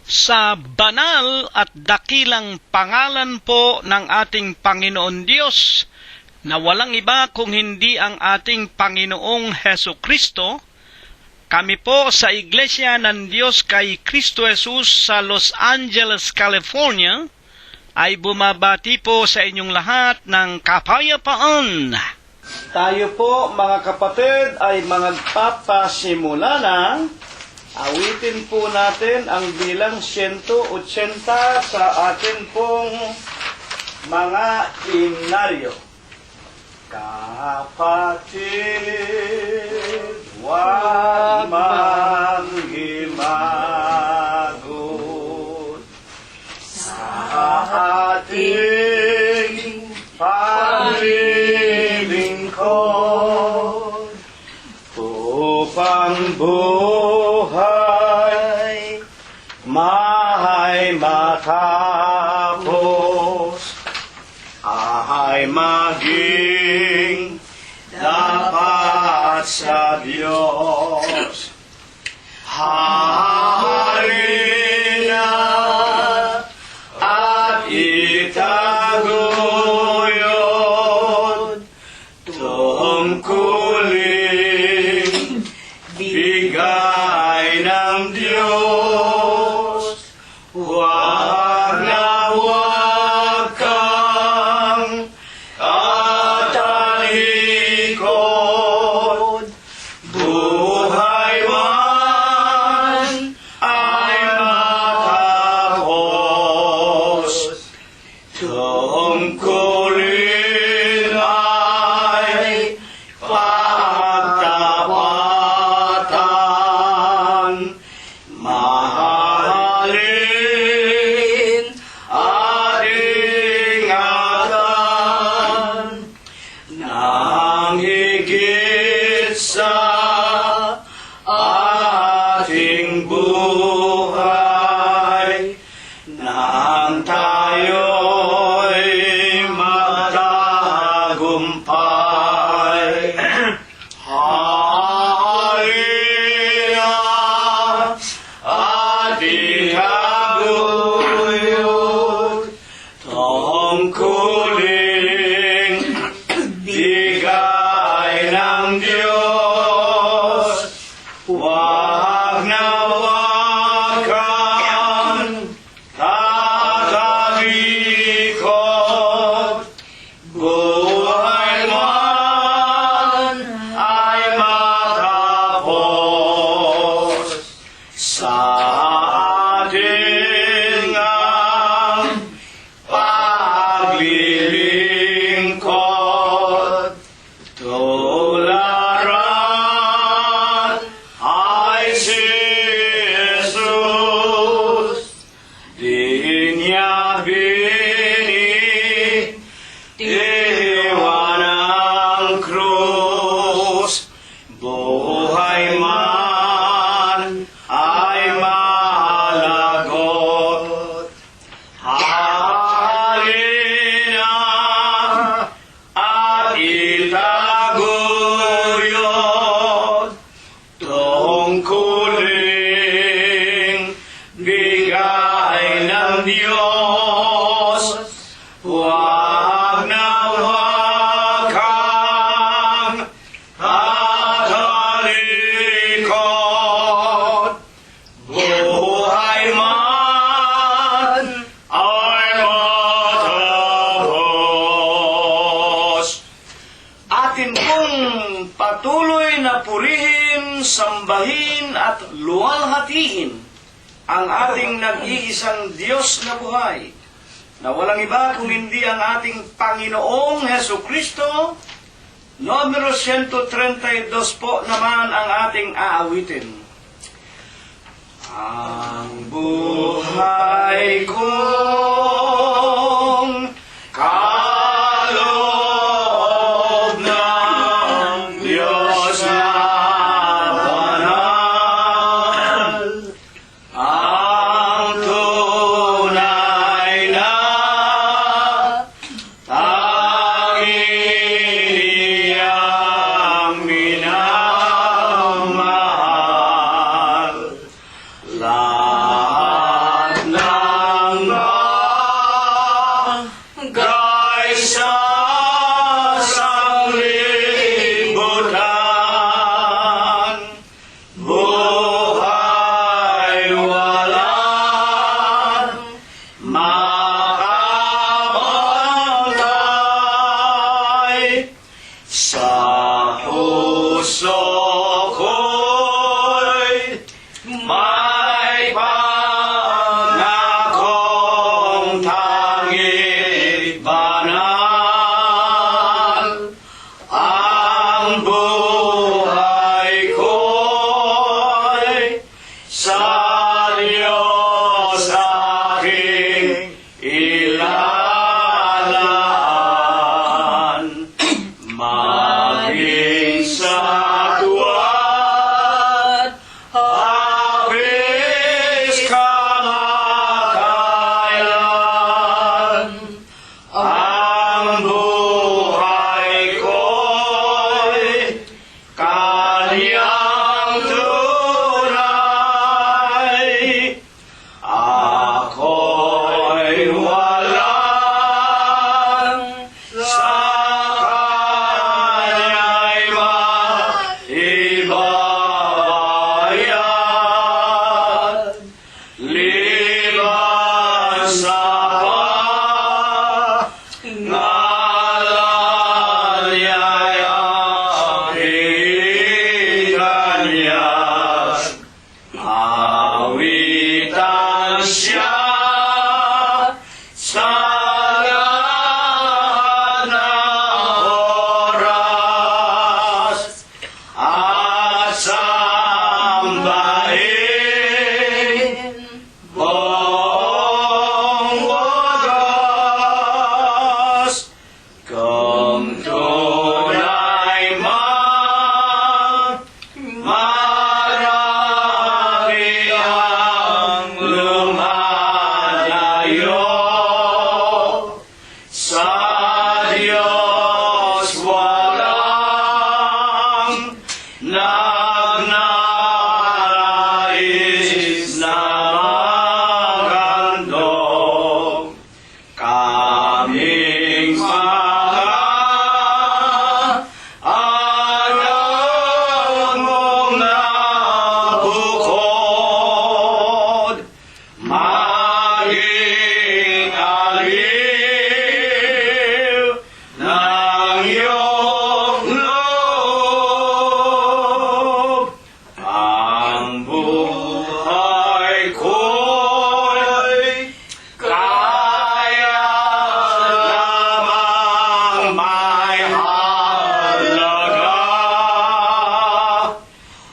Sa banal at dakilang pangalan po ng ating Panginoon Diyos, na walang iba kung hindi ang ating Panginoong Heso Kristo, kami po sa Iglesia ng Diyos kay Kristo Jesus sa Los Angeles, California, ay bumabati po sa inyong lahat ng kapayapaan. Tayo po mga kapatid ay magpapasimula ng awitin po natin ang bilang 180 sa atin pong mga himnaryo. Kapatid, huwag manghimagot sa ating paglilingkod upang buhay may matapos ay maging dapat sa Diyos. Halina at itaguyod tungkulin bigay ng Diyos. Huwag na huwag kang katalikod. Buhay man ay matapos. Tungkulin ay pagtapatan. Mahalin at ingatan nang higit sa ating buhay nang tayo'y magtagumpay. Halina at itaguyod tungkulin bigay ng Diyos. Huwag na huwag kang tatalikod. Buhay man ay matapos sa ating paglilingkod. Tularan ay si Jesus, di niya binitiwan ang krus. Buhay man ay malagot. Halina at itaguyod tungkulin bigay ng Diyos. Huwag na huwag kang tatalikod. Buhay man ay matapos. Atin pong patuloy na purihin, sambahin at luwalhatiin ang ating nag-iisang Diyos na buhay, na walang iba kung hindi ang ating Panginoong Heso Kristo. Numero 132 po naman ang ating aawitin. Ang buhay kong kaloob ng Diyos na banal, ang tunay na tanging minamahal. panyag. Awitan siya sa lahat ng oras at sambahin buong wagas. Kung tunay man marami ang lumalayo, sa Diyos walang nagnanais na magandong. Kaming mga anak mong nabukod, maging aliw ng iyong loob. Ang buhay ko'y kaya lamang may halaga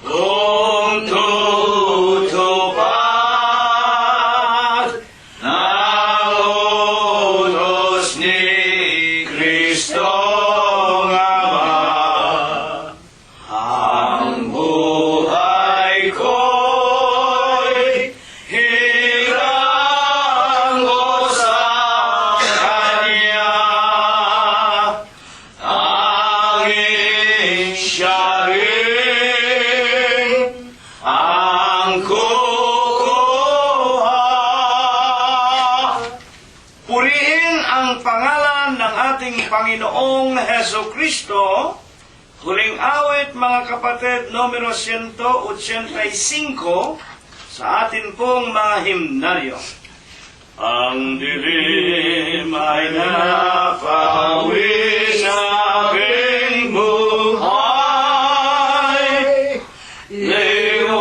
kung tutupad ng utos ni Kristong Ama. Ang buhay ko'y hirang ko sa Kanya. Tanging siya rin ang kukuha. Purihin ang pangalan ng ating Panginoong Heso Kristo. Huling awit, mga kapatid, numero 185 sa atin pong mga himnaryo. Ang dilim ay napawis sa aking buhay, liwanag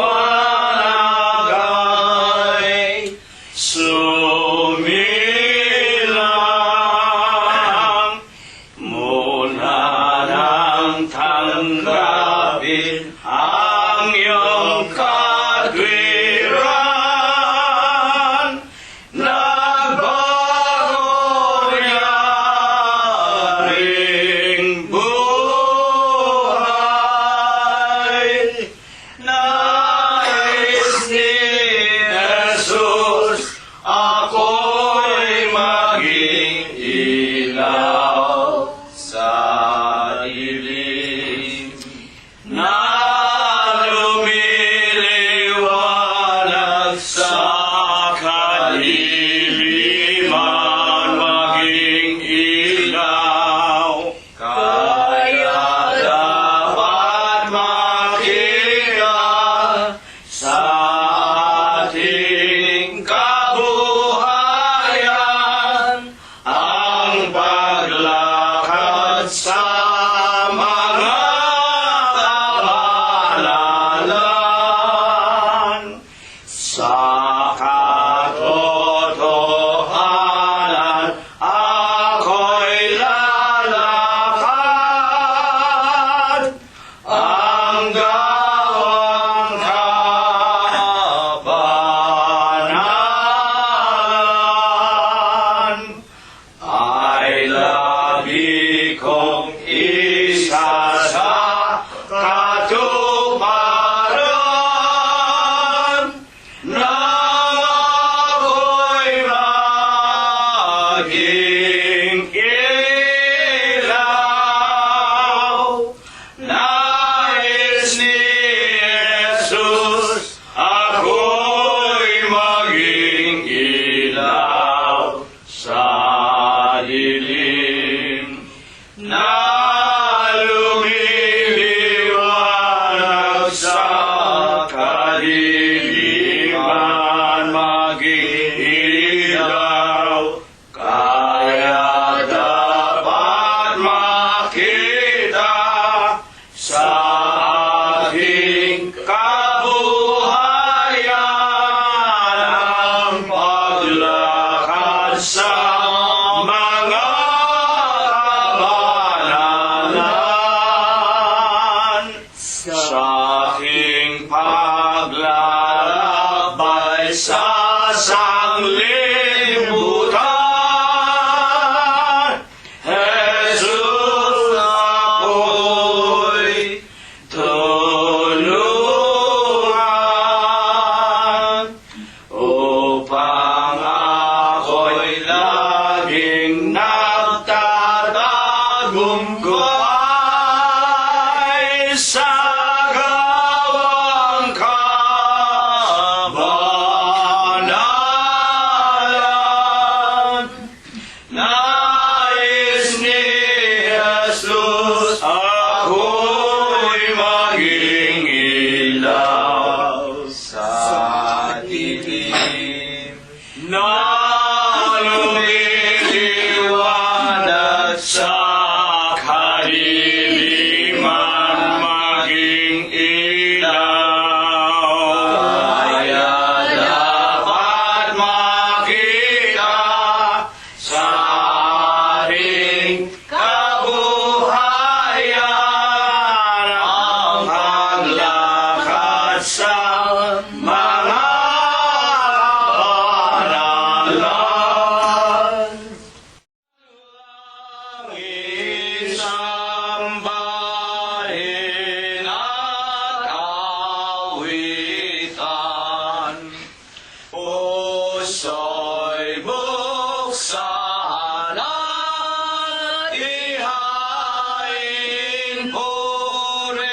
ay sumilang, mula nang tanggapin ang iyong katwiran. Nagbago niya ring buhay. Nais ni Jesus ako'y maging ilaw sa dilim na lumiliwanag sa kadiliman, maging ilaw. Kaya dapat makita sa ating kabuhayan ang paglakad sa mga kabanalan. Sa katotohanan ako'y lalakad, ang gawang kabanalan ay lagi kong isa sa katuparan, nang ako'y maging ilaw. Nais ni Jesus ako'y maging ilaw sa dilim na lumiliwanag sa kadiliman, maging ilaw. Kaya dapat makita sa ating paglalakbay sa sanglibutan, Jesus ako'y tulungan upang ako'y laging nagtatagumpay sa gawang kabanalan. Nais ni Jesus ako'y maging ilaw sa dilim na lumiliwanag sa kadiliman, maging ilaw. Kaya dapat makita sa ating kabuhayan ang paglakad sa mga kabanalan. Isambahin at awitan, puso'y buksan at ihain, purihin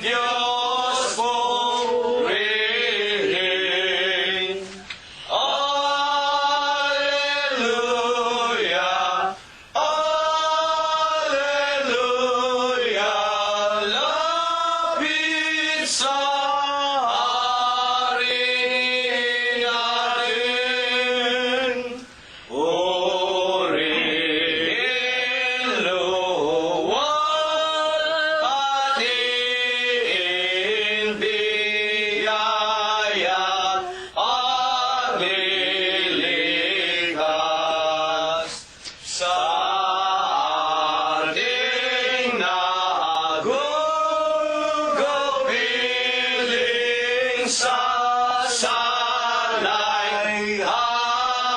Diyos, purihin. Alleluia, Alleluia, lapit sa Hari natin. Purihin, luwal, patiin, biyaya, paglilikas sa ating nagugupiling sa sanay hahanguin.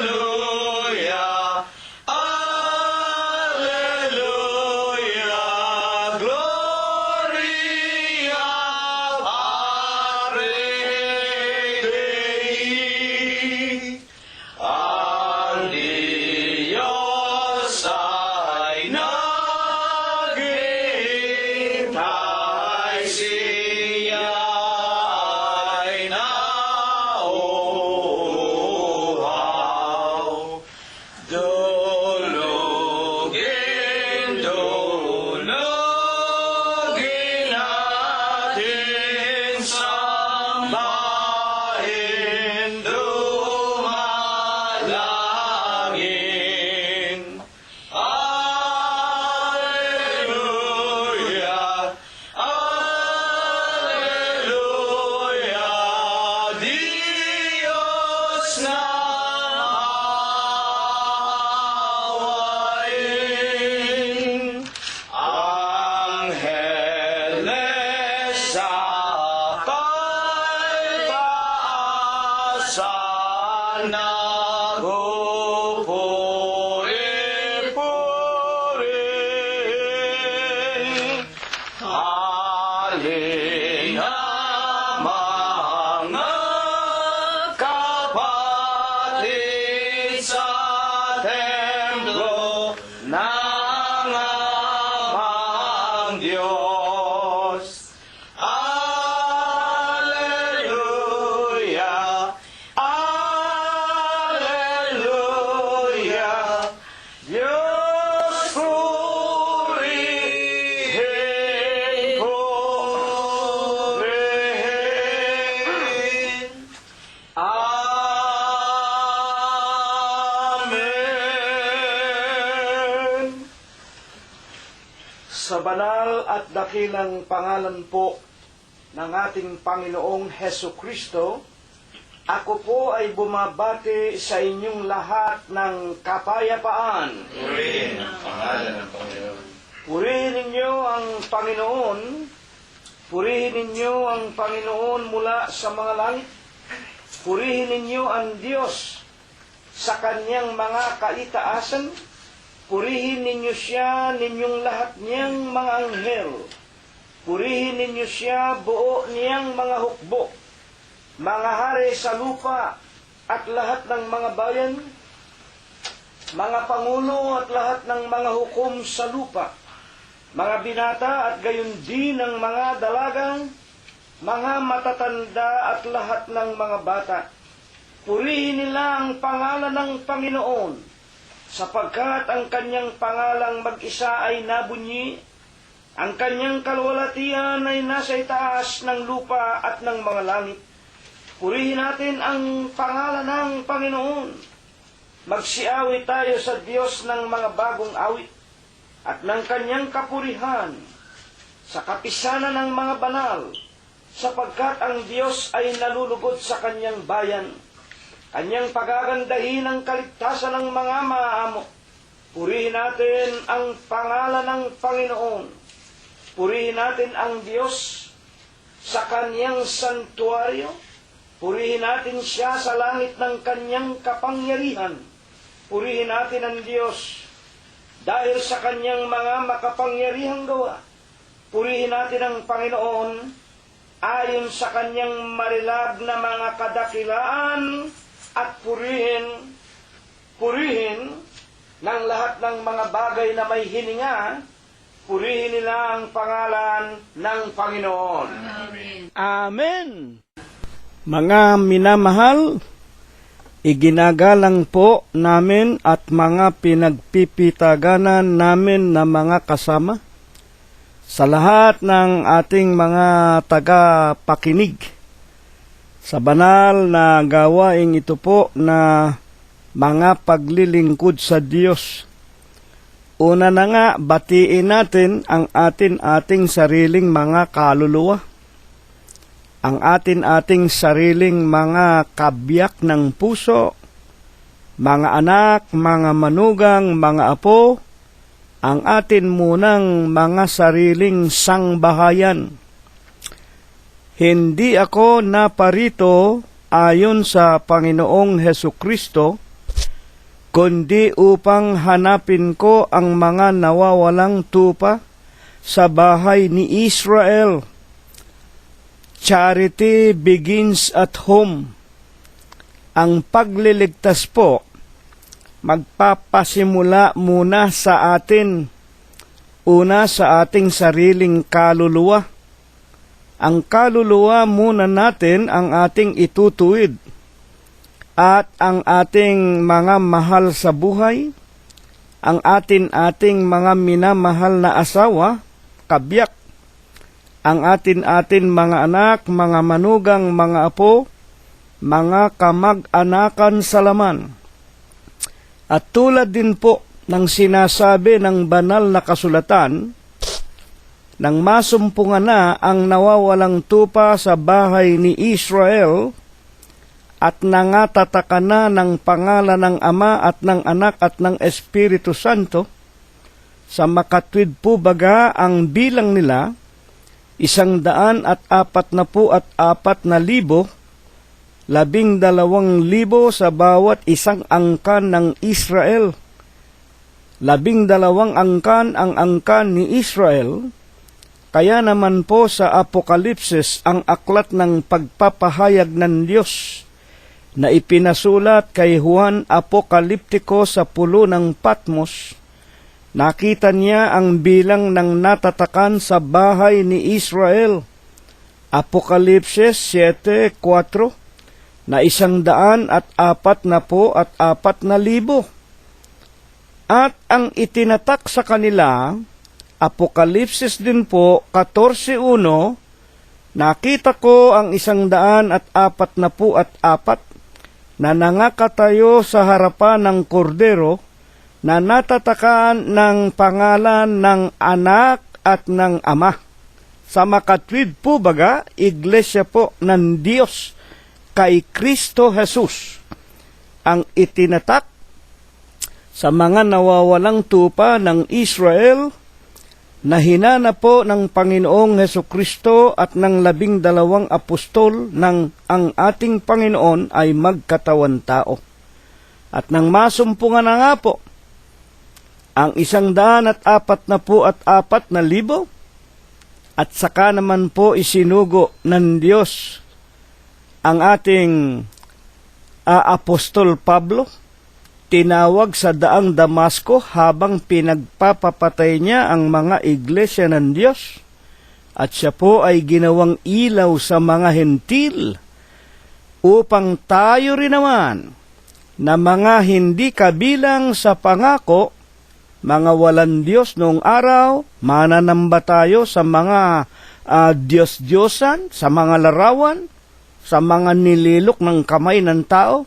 Alleluia, Alleluia, Gloria Patri Dei. Ang Diyos ay naghihintay, siya ay nauuhaw. Dulugin, dulugin natin, sambahin, dumalangin. Alleluia, Alleluia, Diyos na awayin. Angeles sa kalpaasan, nagpupuri-purihin. Halina mga kapatid sa templo ng amang Diyos. Alleluia, Alleluia, Diyos purihin, purihin. Amen. Sa banal at dakilang pangalan po ng ating Panginoong Heso Kristo, Ako po ay bumabati sa inyong lahat ng kapayapaan. Purihin ang pangalan ng Panginoon. Purihin ninyo ang Panginoon. Purihin ninyo ang Panginoon mula sa mga langit. Purihin ninyo ang Diyos sa kanyang mga kaitaasan. Purihin ninyo siya, ninyong lahat niyang mga anghel. Purihin ninyo siya, buo niyang mga hukbo, mga hari sa lupa at lahat ng mga bayan, mga pangulo at lahat ng mga hukom sa lupa, mga binata at gayon din ng mga dalagang, mga matatanda at lahat ng mga bata. Purihin nila ang pangalan ng Panginoon, sapagkat ang kanyang pangalang mag-isa ay nabunyi, ang kanyang kalwalatian ay nasa itaas ng lupa at ng mga langit. Purihin natin ang pangalan ng Panginoon. Magsiawit tayo sa Diyos ng mga bagong awit at ng kanyang kapurihan sa kapisanan ng mga banal, sapagkat ang Diyos ay nalulugod sa kanyang bayan. Kanyang pagagandahin ang kaligtasan ng mga maaamo. Purihin natin ang pangalan ng Panginoon. Purihin natin ang Diyos sa kanyang santuaryo. Purihin natin siya sa langit ng kanyang kapangyarihan. Purihin natin ang Diyos dahil sa kanyang mga makapangyarihang gawa. Purihin natin ang Panginoon ayon sa kanyang marilab na mga kadakilaan at purihin ng lahat ng mga bagay na may hininga. Purihin nila ang pangalan ng Panginoon. Amen. Amen. Mga minamahal, iginagalang po namin at mga pinagpipitaganan namin na mga kasama sa lahat ng ating mga tagapakinig sa banal na gawaing ito po na mga paglilingkod sa Diyos. Una na nga, batiin natin ang ating sariling mga kaluluwa, ang ating sariling mga kabiyak ng puso, mga anak, mga manugang, mga apo, ang atin munang mga sariling sangbahayan. Hindi ako naparito ayon sa Panginoong Hesukristo, kundi upang hanapin ko ang mga nawawalang tupa sa bahay ni Israel. Charity begins at home. Ang pagliligtas po, magpapasimula muna sa atin, una sa ating sariling kaluluwa. Ang kaluluwa muna natin ang ating itutuwid, at ang ating mga mahal sa buhay, ang ating mga minamahal na asawa, kabiyak, ang atin mga anak, mga manugang, mga apo, mga kamag-anakan sa laman. At tulad din po ng sinasabi ng banal na kasulatan, nang masumpungan na ang nawawalang tupa sa bahay ni Israel, at nangatataka na ng pangalan ng Ama at ng Anak at ng Espiritu Santo, sa makatwid po baga ang bilang nila 144,000, 12,000 sa bawat isang angkan ng Israel. 12 angkan ang angkan ni Israel. Kaya naman po sa Apokalipsis ang aklat ng pagpapahayag ng Diyos na ipinasulat kay Juan Apokaliptiko sa pulo ng Patmos, nakita niya ang bilang ng natatakan sa bahay ni Israel. Apokalipsis 7:4 na 144,000. At ang itinatak sa kanila, Apokalipsis din po 14:1, nakita ko ang 144 na nangakatayo sa harapan ng kordero na natatakan ng pangalan ng Anak at ng Ama. Sa makatwid po baga, iglesia po ng Diyos, kay Kristo Jesus ang itinatak sa mga nawawalang tupa ng Israel na hinana po ng Panginoong Hesukristo at ng 12 apostol nang ang ating Panginoon ay magkatawan tao. At nang masumpungan na nga po ang 144,000 at saka naman po isinugo ng Diyos ang ating Apostol Pablo, tinawag sa daang Damasco habang pinagpapapatay niya ang mga iglesia ng Diyos, at siya po ay ginawang ilaw sa mga hentil upang tayo rin naman na mga hindi kabilang sa pangako, mga walang Diyos noong araw, mananamba tayo sa mga Diyos-Diyosan, sa mga larawan, sa mga nililok ng kamay ng tao.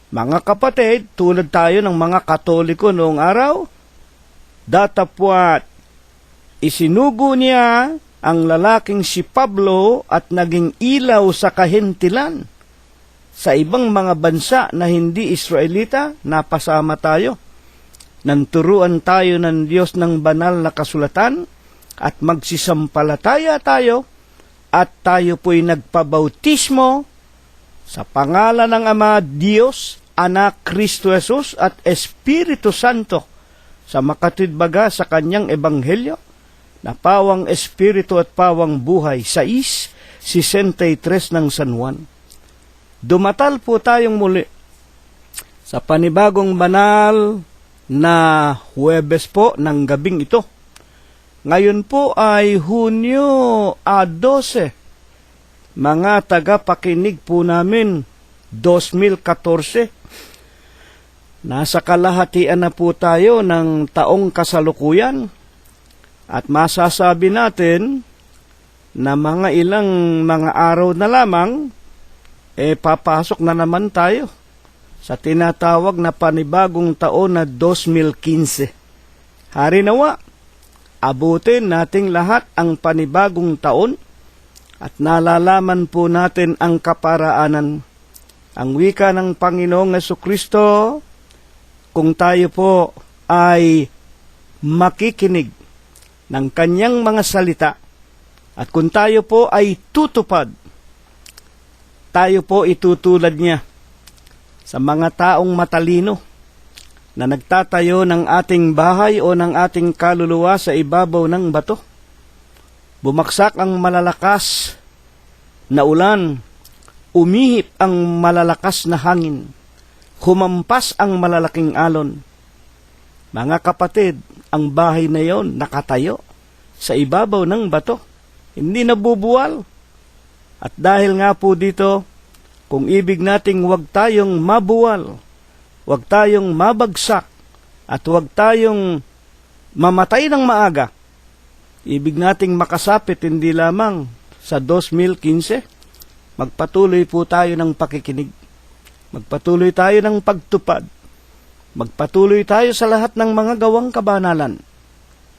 Mga kapatid, tulad tayo ng mga Katoliko noong araw, datapwat isinugo niya ang lalaking si Pablo at naging ilaw sa kahintilan. Sa ibang mga bansa na hindi Israelita, napasama tayo. Nanturuan tayo ng Diyos ng banal na kasulatan at magsisampalataya tayo at tayo po'y nagpabautismo sa pangalan ng Ama, Diyos, Anak, Kristo Jesus at Espiritu Santo sa makatwidbaga sa kanyang ebanghelyo na pawang Espiritu at pawang buhay, 6:63 ng San Juan. Dumatal po tayong muli sa panibagong banal na Huwebes po ng gabing ito. Ngayon po ay Hunyo 12. Mga tagapakinig po namin, 2014. Nasa kalahatian na po tayo ng taong kasalukuyan at masasabi natin na mga ilang mga araw na lamang papasok na naman tayo sa tinatawag na panibagong taon na 2015. Hari nawa, abutin nating lahat ang panibagong taon at nalalaman po natin ang kaparaanan. Ang wika ng Panginoong Hesukristo, kung tayo po ay makikinig ng kanyang mga salita at kung tayo po ay tutupad, tayo po itutulad niya sa mga taong matalino na nagtatayo ng ating bahay o ng ating kaluluwa sa ibabaw ng bato. Bumaksak ang malalakas na ulan, umihip ang malalakas na hangin, humampas ang malalaking alon. Mga kapatid, ang bahay na yon nakatayo sa ibabaw ng bato, hindi nabubuwal. At dahil nga po dito, kung ibig nating huwag tayong mabuwal, huwag tayong mabagsak, at huwag tayong mamatay ng maaga, ibig nating makasapit hindi lamang sa 2015, magpatuloy po tayo ng pakikinig. Magpatuloy tayo ng pagtupad. Magpatuloy tayo sa lahat ng mga gawang kabanalan.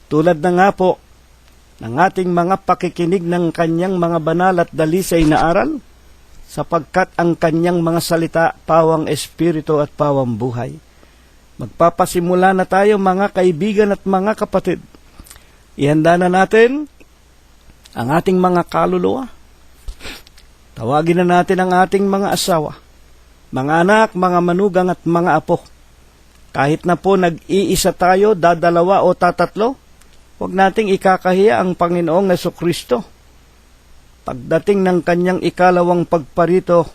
Tulad na nga po ng ating mga pakikinig ng kanyang mga banal at dalisay na aral, sapagkat ang kanyang mga salita, pawang espiritu at pawang buhay. Magpapasimula na tayo mga kaibigan at mga kapatid. Ihanda na natin ang ating mga kaluluwa. Tawagin na natin ang ating mga asawa, mga anak, mga manugang at mga apo. Kahit na po nag-iisa tayo, dadalawa o tatatlo, huwag nating ikakahiya ang Panginoong Hesukristo. Pagdating ng kanyang ikalawang pagparito,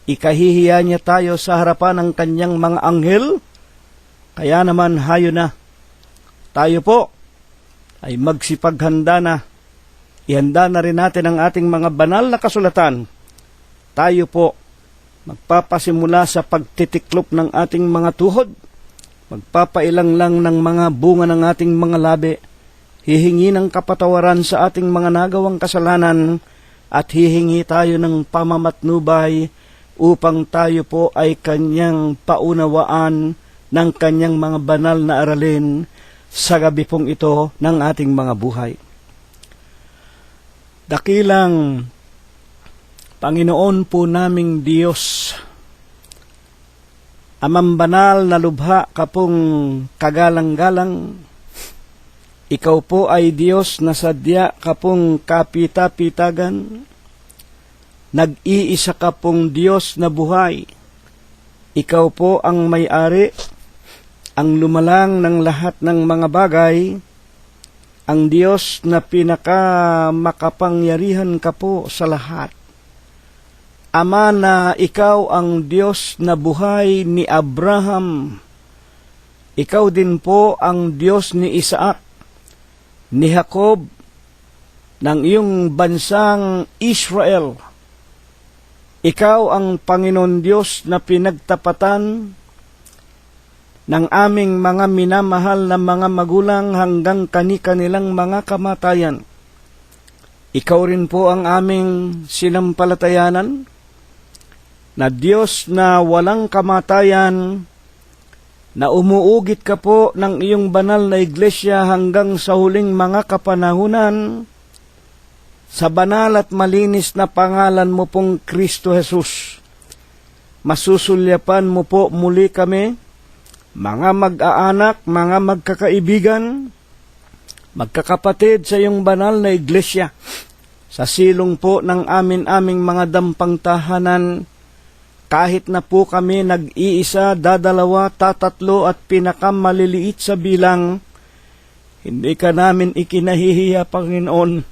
ikahihiya niya tayo sa harapan ng kanyang mga anghel. Kaya naman hayo na, tayo po ay magsipaghanda na. Ihanda na rin natin ang ating mga banal na kasulatan. Tayo po magpapasimula sa pagtitiklop ng ating mga tuhod. Magpapailang lang ng mga bunga ng ating mga labi. Hihingi ng kapatawaran sa ating mga nagawang kasalanan at hihingi tayo ng pamamatnubay upang tayo po ay kanyang paunawaan ng kanyang mga banal na aralin sa gabi pong ito ng ating mga buhay. Dakilang Panginoon po naming Diyos, Amang banal na lubha ka pong kagalang-galang, ikaw po ay Diyos na sadya ka pong kapita-pitagan, nag-iisa ka pong Diyos na buhay, ikaw po ang may-ari, ang lumalang ng lahat ng mga bagay, ang Diyos na pinakamakapangyarihan ka po sa lahat. Ama, na ikaw ang Diyos na buhay ni Abraham, ikaw din po ang Diyos ni Isaac, ni Jacob, ng iyong bansang Israel. Ikaw ang Panginoon Diyos na pinagtapatan ng aming mga minamahal na mga magulang hanggang kani-kanilang mga kamatayan. Ikaw rin po ang aming sinampalatayanan, na Diyos na walang kamatayan, na umuugit ka po ng iyong banal na iglesia hanggang sa huling mga kapanahunan, sa banal at malinis na pangalan mo pong Kristo Jesus. Masusulyapan mo po muli kami, mga mag-aanak, mga magkakaibigan, magkakapatid sa iyong banal na iglesia, sa silong po ng aming mga dampang tahanan, kahit na po kami nag-iisa, dadalawa, tatatlo at pinakamaliliit sa bilang, hindi ka namin ikinahihiya, Panginoon.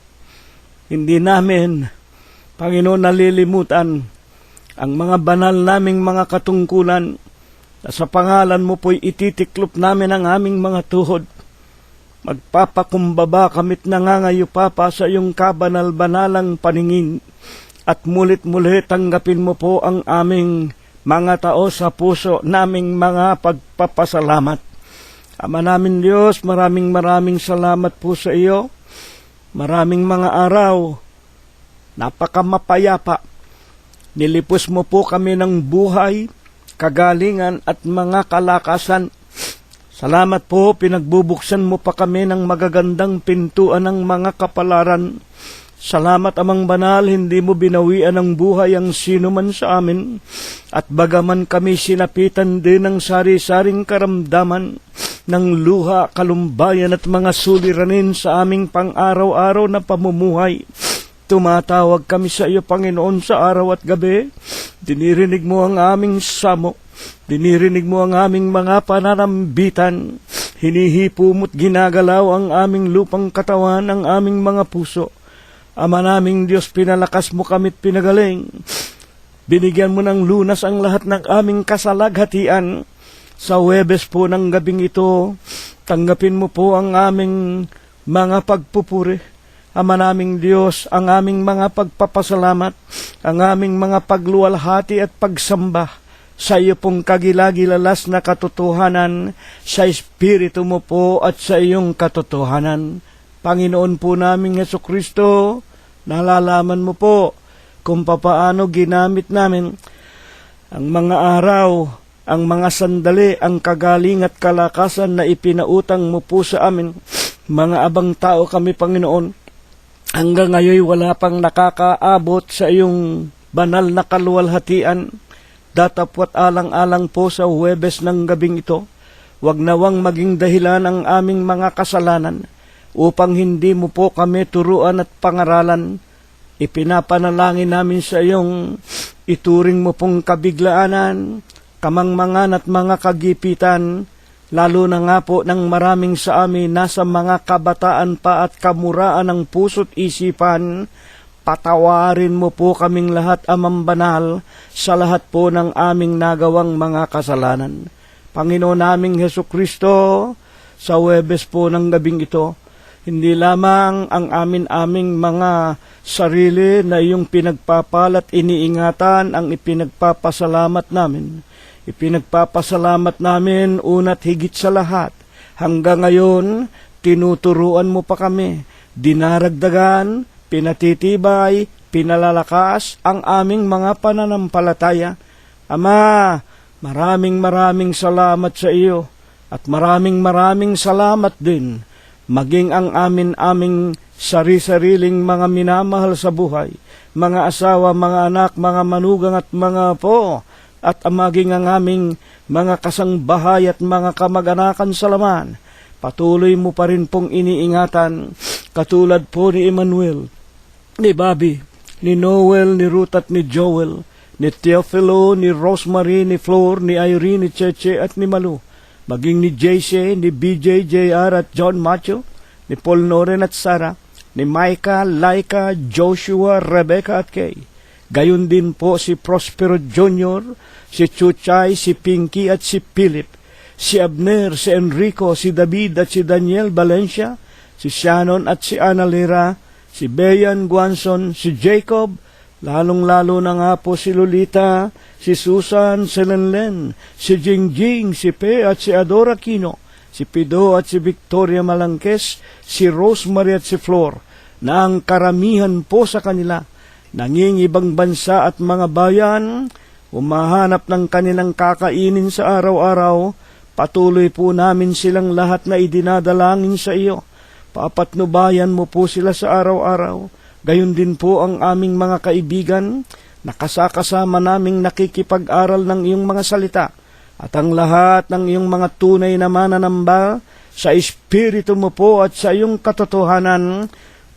Hindi namin, Panginoon, nalilimutan ang mga banal naming mga katungkulan, na sa pangalan mo po'y ititiklop namin ang aming mga tuhod. Magpapakumbaba kami't nangangayo, Papa, sa iyong kabanal-banalang paningin, at mulit-muli tanggapin mo po ang aming mga tao sa puso naming mga pagpapasalamat. Ama namin Diyos, maraming salamat po sa iyo. Maraming mga araw, napakamapayapa. Nilipos mo po kami ng buhay, kagalingan at mga kalakasan. Salamat po, pinagbubuksan mo pa kami ng magagandang pintuan ng mga kapalaran. Salamat, Amang Banal, hindi mo binawian ng buhay ang sino man sa amin, at bagaman kami sinapitan din ng sari-saring karamdaman, ng luha, kalumbayan at mga suliranin sa aming pang-araw-araw na pamumuhay. Tumatawag kami sa iyo, Panginoon, sa araw at gabi. Dinirinig mo ang aming samo, dinirinig mo ang aming mga pananambitan, hinihipo mo't ginagalaw ang aming lupang katawan, ang aming mga puso. Ama naming Diyos, pinalakas mo kami't pinagaling. Binigyan mo ng lunas ang lahat ng aming kasalaghatian. Sa Huwebes po ng gabing ito, tanggapin mo po ang aming mga pagpupuri. Ama naming Diyos, ang aming mga pagpapasalamat, ang aming mga pagluwalhati at pagsamba sa iyo pong kagilagilalas na katotohanan, sa Espiritu mo po at sa iyong katotohanan. Panginoon po naming Hesukristo, nalalaman mo po kung papaano ginamit namin ang mga araw, ang mga sandali, ang kagaling at kalakasan na ipinautang mo po sa amin. Mga abang tao kami, Panginoon. Hanggang ngayon wala pang nakakaabot sa iyong banal na kaluwalhatian. Datapwat alang-alang po sa Huwebes ng gabing ito, wag nawang maging dahilan ang aming mga kasalanan, upang hindi mo po kami turuan at pangaralan. Ipinapanalangin namin sa iyong ituring mo pong kabiglaanan, kamangmangan at mga kagipitan, lalo na nga po ng maraming sa amin nasa mga kabataan pa at kamuraan ng puso't isipan. Patawarin mo po kaming lahat, Amang Banal, sa lahat po ng aming nagawang mga kasalanan. Panginoon naming Hesukristo, sa Huwebes po ng gabing ito, hindi lamang ang aming mga sarili na iyong pinagpapalat iniingatan ang ipinagpapasalamat namin. Ipinagpapasalamat namin una't higit sa lahat. Hanggang ngayon, tinuturuan mo pa kami, dinaragdagan, pinatitibay, pinalalakas ang aming mga pananampalataya. Ama, maraming salamat sa iyo, at maraming salamat din maging ang aming sari-sariling mga minamahal sa buhay, mga asawa, mga anak, mga manugang at mga apo, at maging ang aming mga kasangbahay at mga kamag-anakan sa laman. Patuloy mo pa rin pong iniingatan, katulad po ni Emmanuel, ni Bobby, ni Noel, ni Ruth at ni Joel, ni Teofilo, ni Rosemary, ni Flor, ni Irene, ni Cheche at ni Malu, maging ni JC, ni BJ, JR at John Macho, ni Paul Noren at Sarah, ni Micah, Laika, Joshua, Rebecca at Kay. Gayon din po si Prospero Jr., si Chuchay, si Pinky at si Philip, si Abner, si Enrico, si David at si Daniel Valencia, si Shannon at si Analira, si Bayan Guanson, si Jacob, lalong-lalo na nga po si Lolita, si Susan, si Lenlen, si Jingjing, si Pe at si Adora Quino, si Pido at si Victoria Malangkes, si Rosemary at si Flor, na ang karamihan po sa kanila nangingibang bansa at mga bayan, humahanap ng kanilang kakainin sa araw-araw. Patuloy po namin silang lahat na idinadalangin sa iyo. Papatnubayan mo po sila sa araw-araw. Gayon din po ang aming mga kaibigan na kasakasama naming nakikipag-aral ng iyong mga salita, at ang lahat ng iyong mga tunay na mananamba sa Espiritu mo po at sa iyong katotohanan.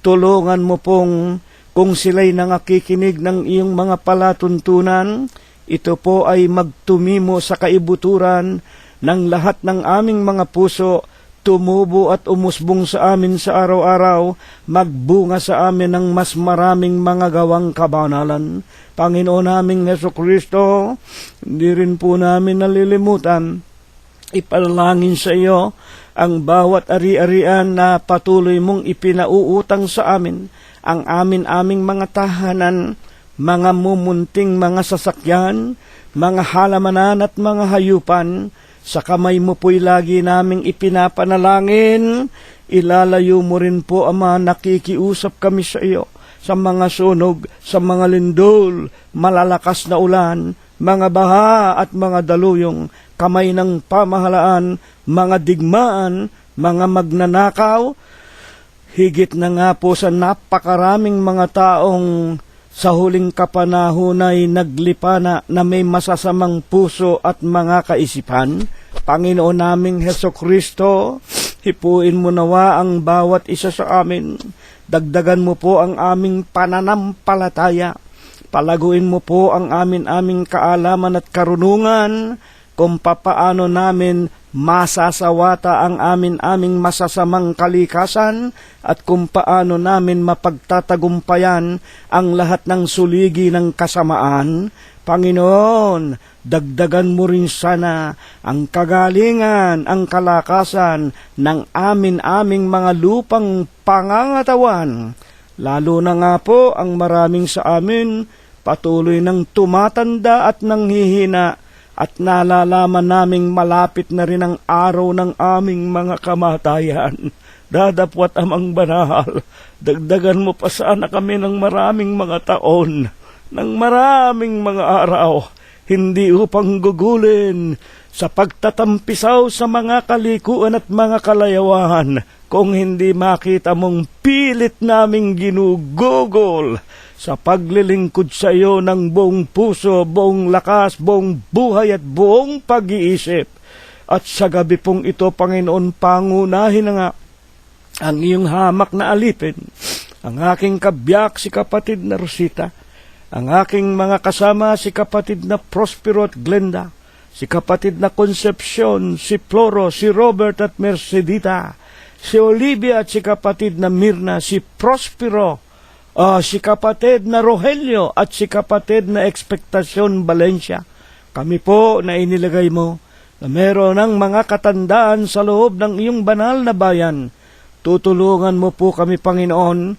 Tulungan mo pong kung sila'y nangakikinig ng iyong mga palatuntunan, ito po ay magtumimo sa kaibuturan ng lahat ng aming mga puso, tumubo at umusbong sa amin sa araw-araw, magbunga sa amin ng mas maraming mga gawang kabanalan. Panginoon naming Hesukristo, hindi rin po namin nalilimutan ipanalangin sa iyo ang bawat ari-arian na patuloy mong ipinauutang sa amin, ang aming mga tahanan, mga mumunting mga sasakyan, mga halamanan at mga hayupan. Sa kamay mo po'y lagi naming ipinapanalangin. Ilalayo mo rin po, Ama, nakikiusap kami sa iyo sa mga sunog, sa mga lindol, malalakas na ulan, mga baha at mga daluyong, kamay ng pamahalaan, mga digmaan, mga magnanakaw, higit na nga po sa napakaraming mga taong sa huling kapanahon ay naglipana na may masasamang puso at mga kaisipan. Panginoon naming Hesukristo, hipuin mo nawa ang bawat isa sa amin. Dagdagan mo po ang aming pananampalataya. Palaguin mo po ang aming kaalaman at karunungan kung papaano namin masasawata ang aming masasamang kalikasan at kung paano namin mapagtatagumpayan ang lahat ng suligi ng kasamaan. Panginoon, dagdagan mo rin sana ang kagalingan, ang kalakasan ng aming mga lupang pangangatawan. Lalo na nga po ang maraming sa amin patuloy ng tumatanda at nanghihina, at nalalaman naming malapit na rin ang araw ng aming mga kamatayan. Dadapwat Amang Banal, dagdagan mo pa sana kami ng maraming mga taon, ng maraming mga araw, hindi upang gugulin sa pagtatampisaw sa mga kalikuan at mga kalayawan, kung hindi makita mong pilit naming ginugugol sa paglilingkod sa iyo ng buong puso, buong lakas, buong buhay at buong pag-iisip. At sa gabi pong ito, Panginoon, pangunahin na nga ang iyong hamak na alipin, ang aking kabiyak si kapatid na Rosita, ang aking mga kasama si kapatid na Prospero at Glenda, si kapatid na Concepcion, si Floro, si Robert at Mercedita, si Olivia at si kapatid na Mirna, si Prospero, si kapatid na Rogelio at si kapatid na Expectacion Valencia. Kami po na inilagay mo na meron ng mga katandaan sa loob ng iyong banal na bayan. Tutulungan mo po kami, Panginoon,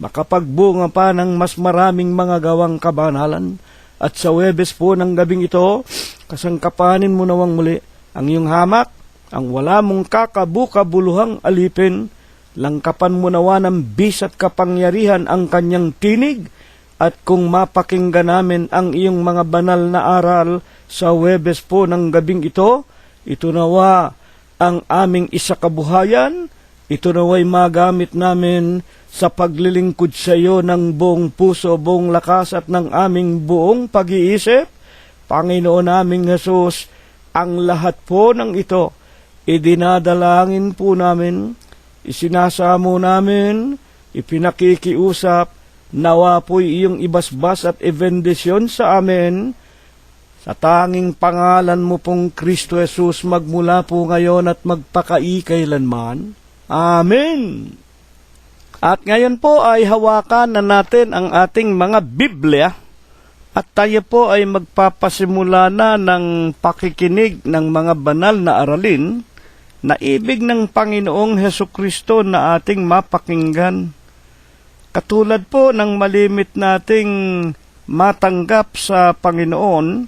makapagbunga pa ng mas maraming mga gawang kabanalan. At sa Huwebes po ng gabing ito, kasangkapanin mo nawang muli ang iyong hamak, ang wala mong kakabukabuluhang alipin. Langkapan mo nawa ng bis at kapangyarihan ang kanyang tinig, at kung mapakinggan namin ang iyong mga banal na aral sa Huwebes po ng gabing ito, ito nawa ang aming isakabuhayan Ito naway magamit namin sa paglilingkod sa iyo ng buong puso, buong lakas at ng aming buong pag-iisip. Panginoon naming Jesus, ang lahat po ng ito, idinadalangin po namin, isinasamo namin, ipinakikiusap, nawa po'y iyong ibasbas at ibendisyon sa amin, sa tanging pangalan mo pong Kristo Jesus, magmula po ngayon at magpakaikailanman. Amen. At ngayon po ay hawakan na natin ang ating mga Biblia at tayo po ay magpapasimula na ng pakikinig ng mga banal na aralin na ibig ng Panginoong Hesukristo na ating mapakinggan. Katulad po ng malimit nating matanggap sa Panginoon,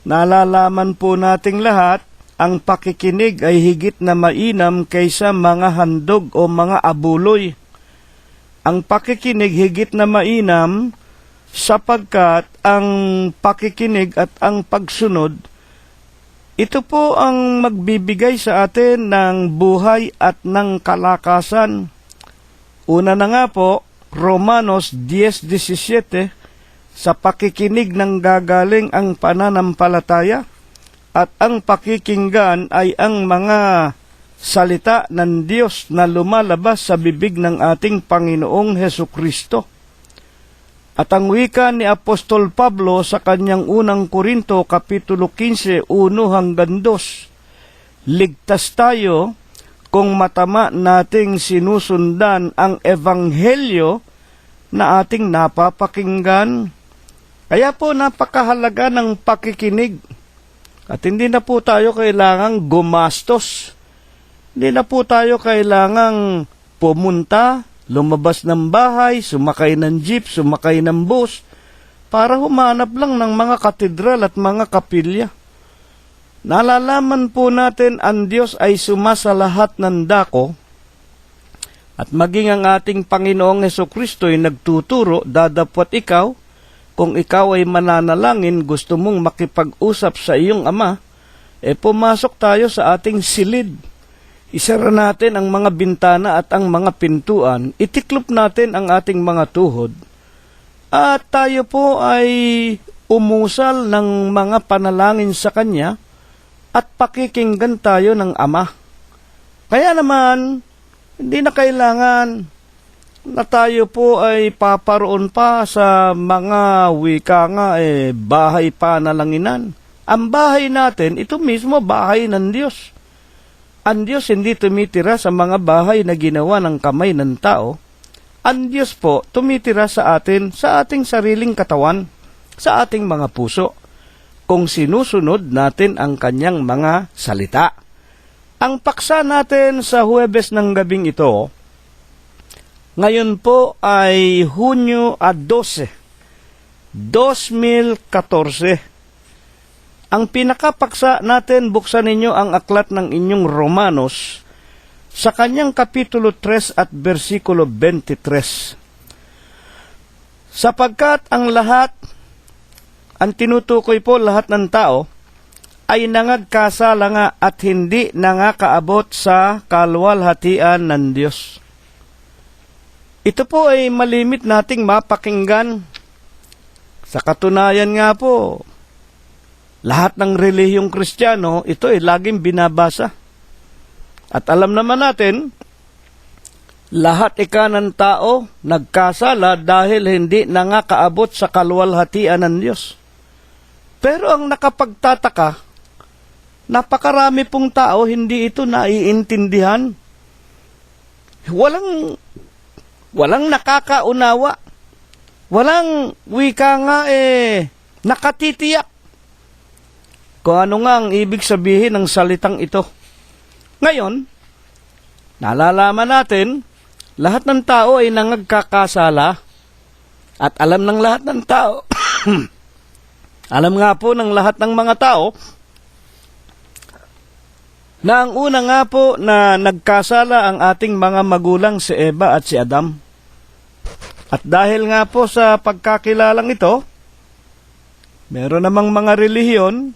nalalaman po nating lahat, ang pakikinig ay higit na mainam kaysa mga handog o mga abuloy. Ang pakikinig higit na mainam sapagkat ang pakikinig at ang pagsunod, ito po ang magbibigay sa atin ng buhay at ng kalakasan. Una na nga po, Romanos 10:17, sa pakikinig ng gagaling ang pananampalataya, at ang pakikinggan ay ang mga salita ng Diyos na lumalabas sa bibig ng ating Panginoong Hesukristo. At ang wika ni Apostol Pablo sa kanyang unang Korinto, Kapitulo 15, 1-2, ligtas tayo kung matama nating sinusundan ang ebanghelyo na ating napapakinggan. Kaya po napakahalaga ng pakikinig. At hindi na po tayo kailangang gumastos. Hindi na po tayo kailangang pumunta, lumabas ng bahay, sumakay ng jeep, sumakay ng bus, para humanap lang ng mga katedral at mga kapilya. Nalalaman po natin ang Diyos ay sumasa lahat ng dako, at maging ang ating Panginoong Hesukristo ay nagtuturo, dadapwat ikaw, kung ikaw ay mananalangin, gusto mong makipag-usap sa iyong Ama, pumasok tayo sa ating silid. Isara natin ang mga bintana at ang mga pintuan, itiklop natin ang ating mga tuhod, at tayo po ay umusal ng mga panalangin sa Kanya, at pakikinggan tayo ng Ama. Kaya naman, hindi na kailangan na tayo po ay paparoon pa sa mga wika nga bahay panalanginan. Ang bahay natin, ito mismo bahay ng Diyos. Ang Diyos hindi tumitira sa mga bahay na ginawa ng kamay ng tao. Ang Diyos po tumitira sa atin, sa ating sariling katawan, sa ating mga puso, kung sinusunod natin ang Kanyang mga salita. Ang paksa natin sa Huwebes ng gabing ito, ngayon po ay Hunyo 12, 2014. Ang pinakapaksa natin, buksan ninyo ang aklat ng inyong Romanos sa kanyang Kapitulo 3 at versikulo 23. Sapagkat ang lahat, ang tinutukoy po lahat ng tao, ay nangagkasala nga at hindi nangakaabot sa kaluwalhatian ng Diyos. Ito po ay malimit nating mapakinggan. Sa katunayan nga po, lahat ng relihiyong Kristiyano, ito ay laging binabasa. At alam naman natin, lahat ng tao nagkasala dahil hindi nangakaabot sa kaluwalhatian ng Diyos. Pero ang nakapagtataka, napakarami pong tao hindi ito naiintindihan. Walang nakakaunawa. Walang wika nga nakatitiyak kung ano nga ang ibig sabihin ng salitang ito. Ngayon, nalalaman natin, lahat ng tao ay nangagkakasala at alam ng lahat ng tao, alam nga po ng lahat ng mga tao, na ang una nga po na nagkasala ang ating mga magulang si Eva at si Adam. At dahil nga po sa pagkakilalang ito, meron namang mga relihiyon,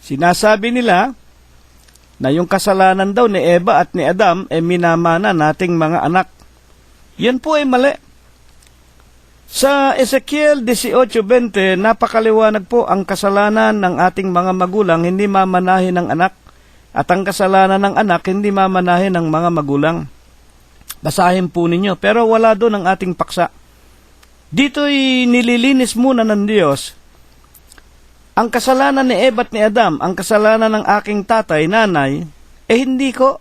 sinasabi nila na yung kasalanan daw ni Eva at ni Adam minamana nating mga anak. Yan po ay mali. Sa Ezekiel 18:20, napakaliwanag po ang kasalanan ng ating mga magulang hindi mamanahin ng anak at ang kasalanan ng anak hindi mamanahin ng mga magulang. Basahin po ninyo, pero wala doon ang ating paksa. Dito'y nililinis muna ng Diyos ang kasalanan ni Eva at ni Adam, ang kasalanan ng aking tatay, nanay, hindi ko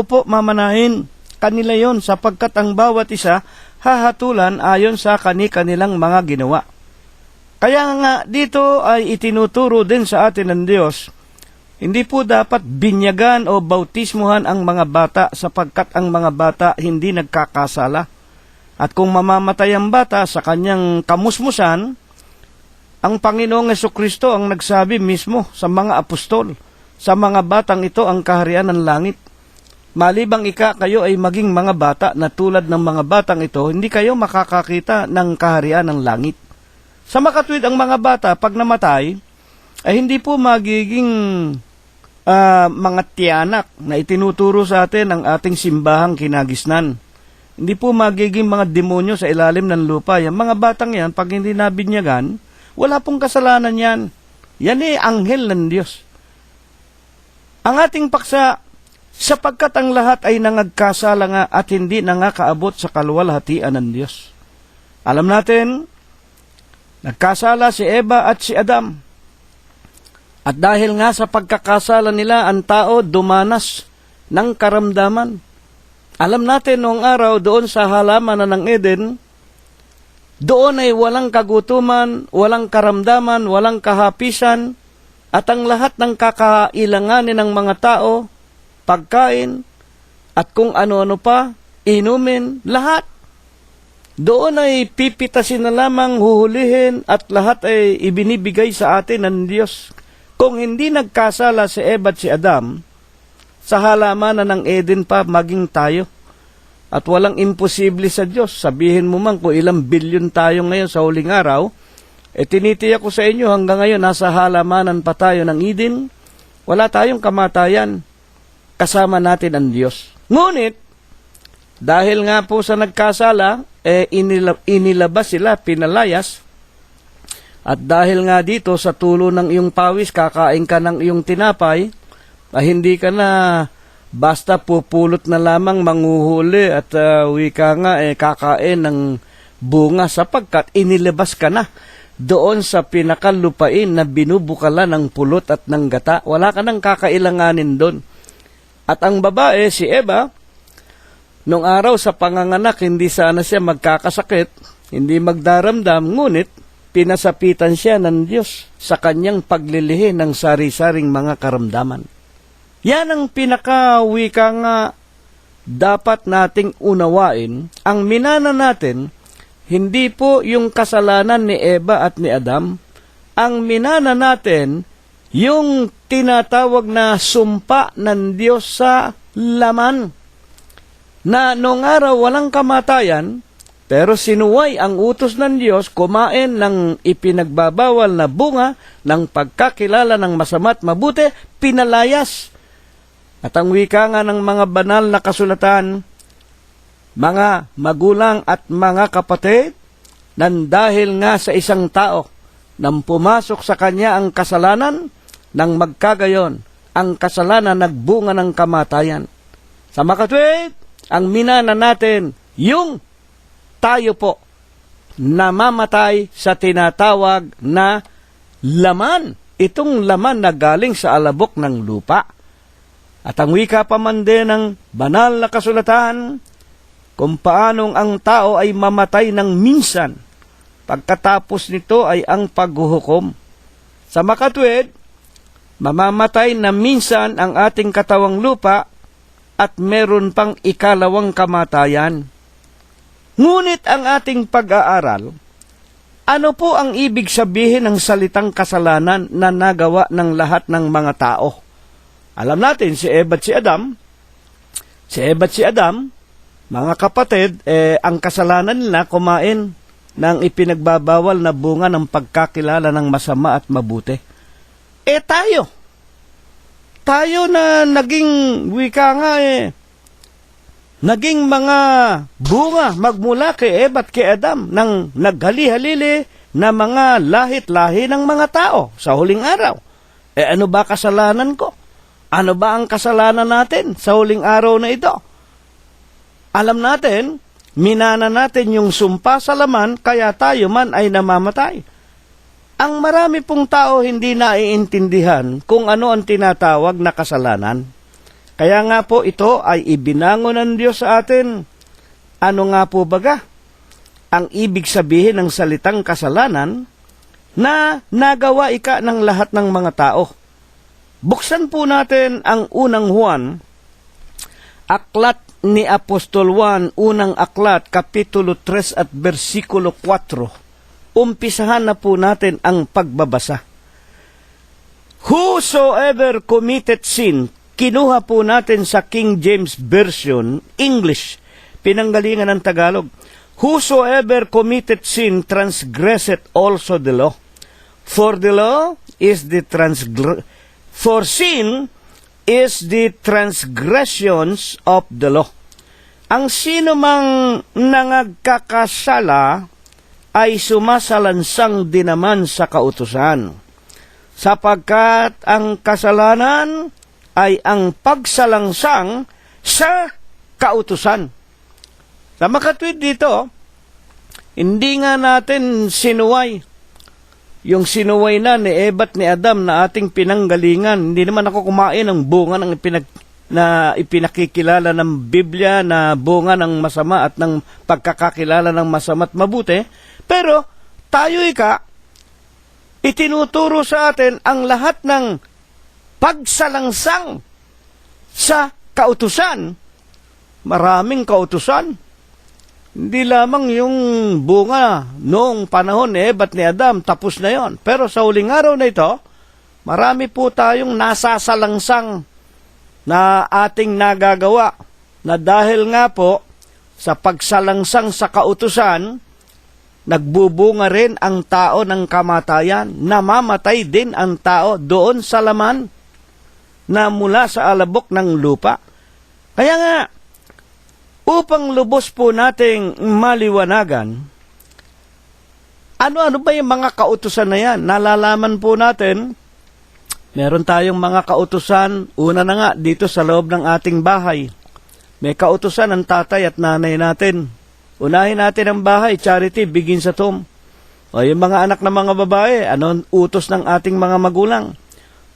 po mamanahin. Kanila yon sapagkat ang bawat isa hahatulan ayon sa kanilang mga ginawa. Kaya nga dito ay itinuturo din sa atin ng Diyos, hindi po dapat binyagan o bautismuhan ang mga bata sapagkat ang mga bata hindi nagkakasala. At kung mamamatay ang bata sa kanyang kamusmusan, ang Panginoong Jesucristo ang nagsabi mismo sa mga apostol, sa mga batang ito ang kaharian ng langit. Malibang kayo ay maging mga bata na tulad ng mga batang ito, hindi kayo makakakita ng kaharian ng langit. Sa makatwid ang mga bata, pag namatay, ay hindi po magiging mga tiyanak na itinuturo sa atin ng ating simbahang kinagisnan. Hindi po magiging mga demonyo sa ilalim ng lupa. Yung mga batang yan, pag hindi nabinyagan, wala pong kasalanan yan. Yan anghel ng Diyos. Ang ating paksa, sapagkat ang lahat ay nangagkasala nga at hindi nangakaabot sa kaluwalhatian ng Diyos. Alam natin, nagkasala si Eva at si Adam. At dahil nga sa pagkakasala nila, ang tao dumanas ng karamdaman. Alam natin noong araw doon sa halaman ng Eden, doon ay walang kagutuman, walang karamdaman, walang kahapisan, at ang lahat ng kakailanganin ng mga tao, pagkain, at kung ano-ano pa, inumin, lahat. Doon ay pipitasin na lamang, huhulihin, at lahat ay ibinibigay sa atin ng Diyos. Kung hindi nagkasala si Eva at si Adam, sa halamanan ng Eden pa maging tayo. At walang imposible sa Diyos. Sabihin mo man kung ilang bilyon tayo ngayon sa huling araw, tinitiyak ko sa inyo hanggang ngayon nasa halamanan pa tayo ng Eden, wala tayong kamatayan. Kasama natin ang Diyos. Ngunit, dahil nga po sa nagkasala, inilabas sila, pinalayas, at dahil nga dito sa tulo ng iyong pawis, kakain ka ng iyong tinapay, hindi ka na basta pupulot na lamang manghuhuli at wika nga kakain ng bunga sapagkat inilabas ka na doon sa pinakalupain na binubukala ng pulot at ng gata. Wala ka nang kakailanganin doon. At ang babae, si Eva, nung araw sa panganganak, hindi sana siya magkakasakit, hindi magdaramdam, ngunit pinasapitan siya ng Diyos sa kanyang paglilihi ng sari-saring mga karamdaman. Yan ang pinakawika nga dapat nating unawain. Ang minana natin, hindi po yung kasalanan ni Eva at ni Adam. Ang minana natin, yung tinatawag na sumpa ng Diyos sa laman. Na noong araw walang kamatayan, pero sinuway ang utos ng Diyos kumain ng ipinagbabawal na bunga ng pagkakilala ng masama't mabuti, pinalayas. At ang wika nga ng mga banal na kasulatan, mga magulang at mga kapatid, nang dahil nga sa isang tao, nang pumasok sa kanya ang kasalanan, nang magkagayon, ang kasalanan nagbunga ng kamatayan. Sa makatwid, ang minana natin, yung tayo po, namamatay sa tinatawag na laman. Itong laman na galing sa alabok ng lupa. At ang wika pa man din ng banal na kasulatan, kung paanong ang tao ay mamatay ng minsan, pagkatapos nito ay ang paghuhukom. Sa makatwid, mamamatay na minsan ang ating katawang lupa at meron pang ikalawang kamatayan. Ngunit ang ating pag-aaral, ano po ang ibig sabihin ng salitang kasalanan na nagawa ng lahat ng mga tao? Alam natin, si Eva at si Adam, mga kapatid, ang kasalanan nila kumain ng ipinagbabawal na bunga ng pagkakilala ng masama at mabuti. tayo na naging wika nga naging mga bunga magmula kay Eva at kay Adam ng naghali-halili na mga lahit-lahi ng mga tao sa huling araw. Ano ba kasalanan ko? Ano ba ang kasalanan natin sa huling araw na ito? Alam natin, minana natin yung sumpa sa laman, kaya tayo man ay namamatay. Ang marami pong tao hindi naiintindihan kung ano ang tinatawag na kasalanan. Kaya nga po ito ay ibinangon ng Diyos sa atin. Ano nga po baga? Ang ibig sabihin ng salitang kasalanan na nagawa ika ng lahat ng mga tao. Buksan po natin ang unang Juan, aklat ni Apostol Juan, unang aklat, kapitulo 3 at versikulo 4. Umpisahan na po natin ang pagbabasa. Whosoever committed sin, kinuha po natin sa King James Version, English, pinanggalingan ng Tagalog. Whosoever committed sin transgresseth also the law. For the law is for sin is the transgressions of the law. Ang sino mang nangagkakasala ay sumasalansang din naman sa kautusan, sapagkat ang kasalanan ay ang pagsalangsang sa kautusan. Sa makatwid dito, hindi nga natin sinuway yung sinuway na ni Eva at ni Adam na ating pinanggalingan. Hindi naman ako kumain ng bunga ng ipinakikilala ng Biblia na bunga ng masama at ng pagkakakilala ng masama at mabuti. Pero tayo itinuturo sa atin ang lahat ng pagsalangsang sa kautusan. Maraming kautusan. Hindi lamang yung bunga noong panahon ni Eva at ni Adam, tapos na yon. Pero sa huling araw na ito, marami po tayong nasasalangsang na ating nagagawa na dahil nga po sa pagsalangsang sa kautusan, nagbubunga rin ang tao ng kamatayan. Namamatay din ang tao doon sa laman na mula sa alabok ng lupa. Kaya nga, upang lubos po nating maliwanagan, ano-ano ba yung mga kautusan na yan? Nalalaman po natin, meron tayong mga kautusan, una na nga dito sa loob ng ating bahay. May kautusan ng tatay at nanay natin. Unahin natin ang bahay, charity begins at home. O yung mga anak na mga babae, anong utos ng ating mga magulang?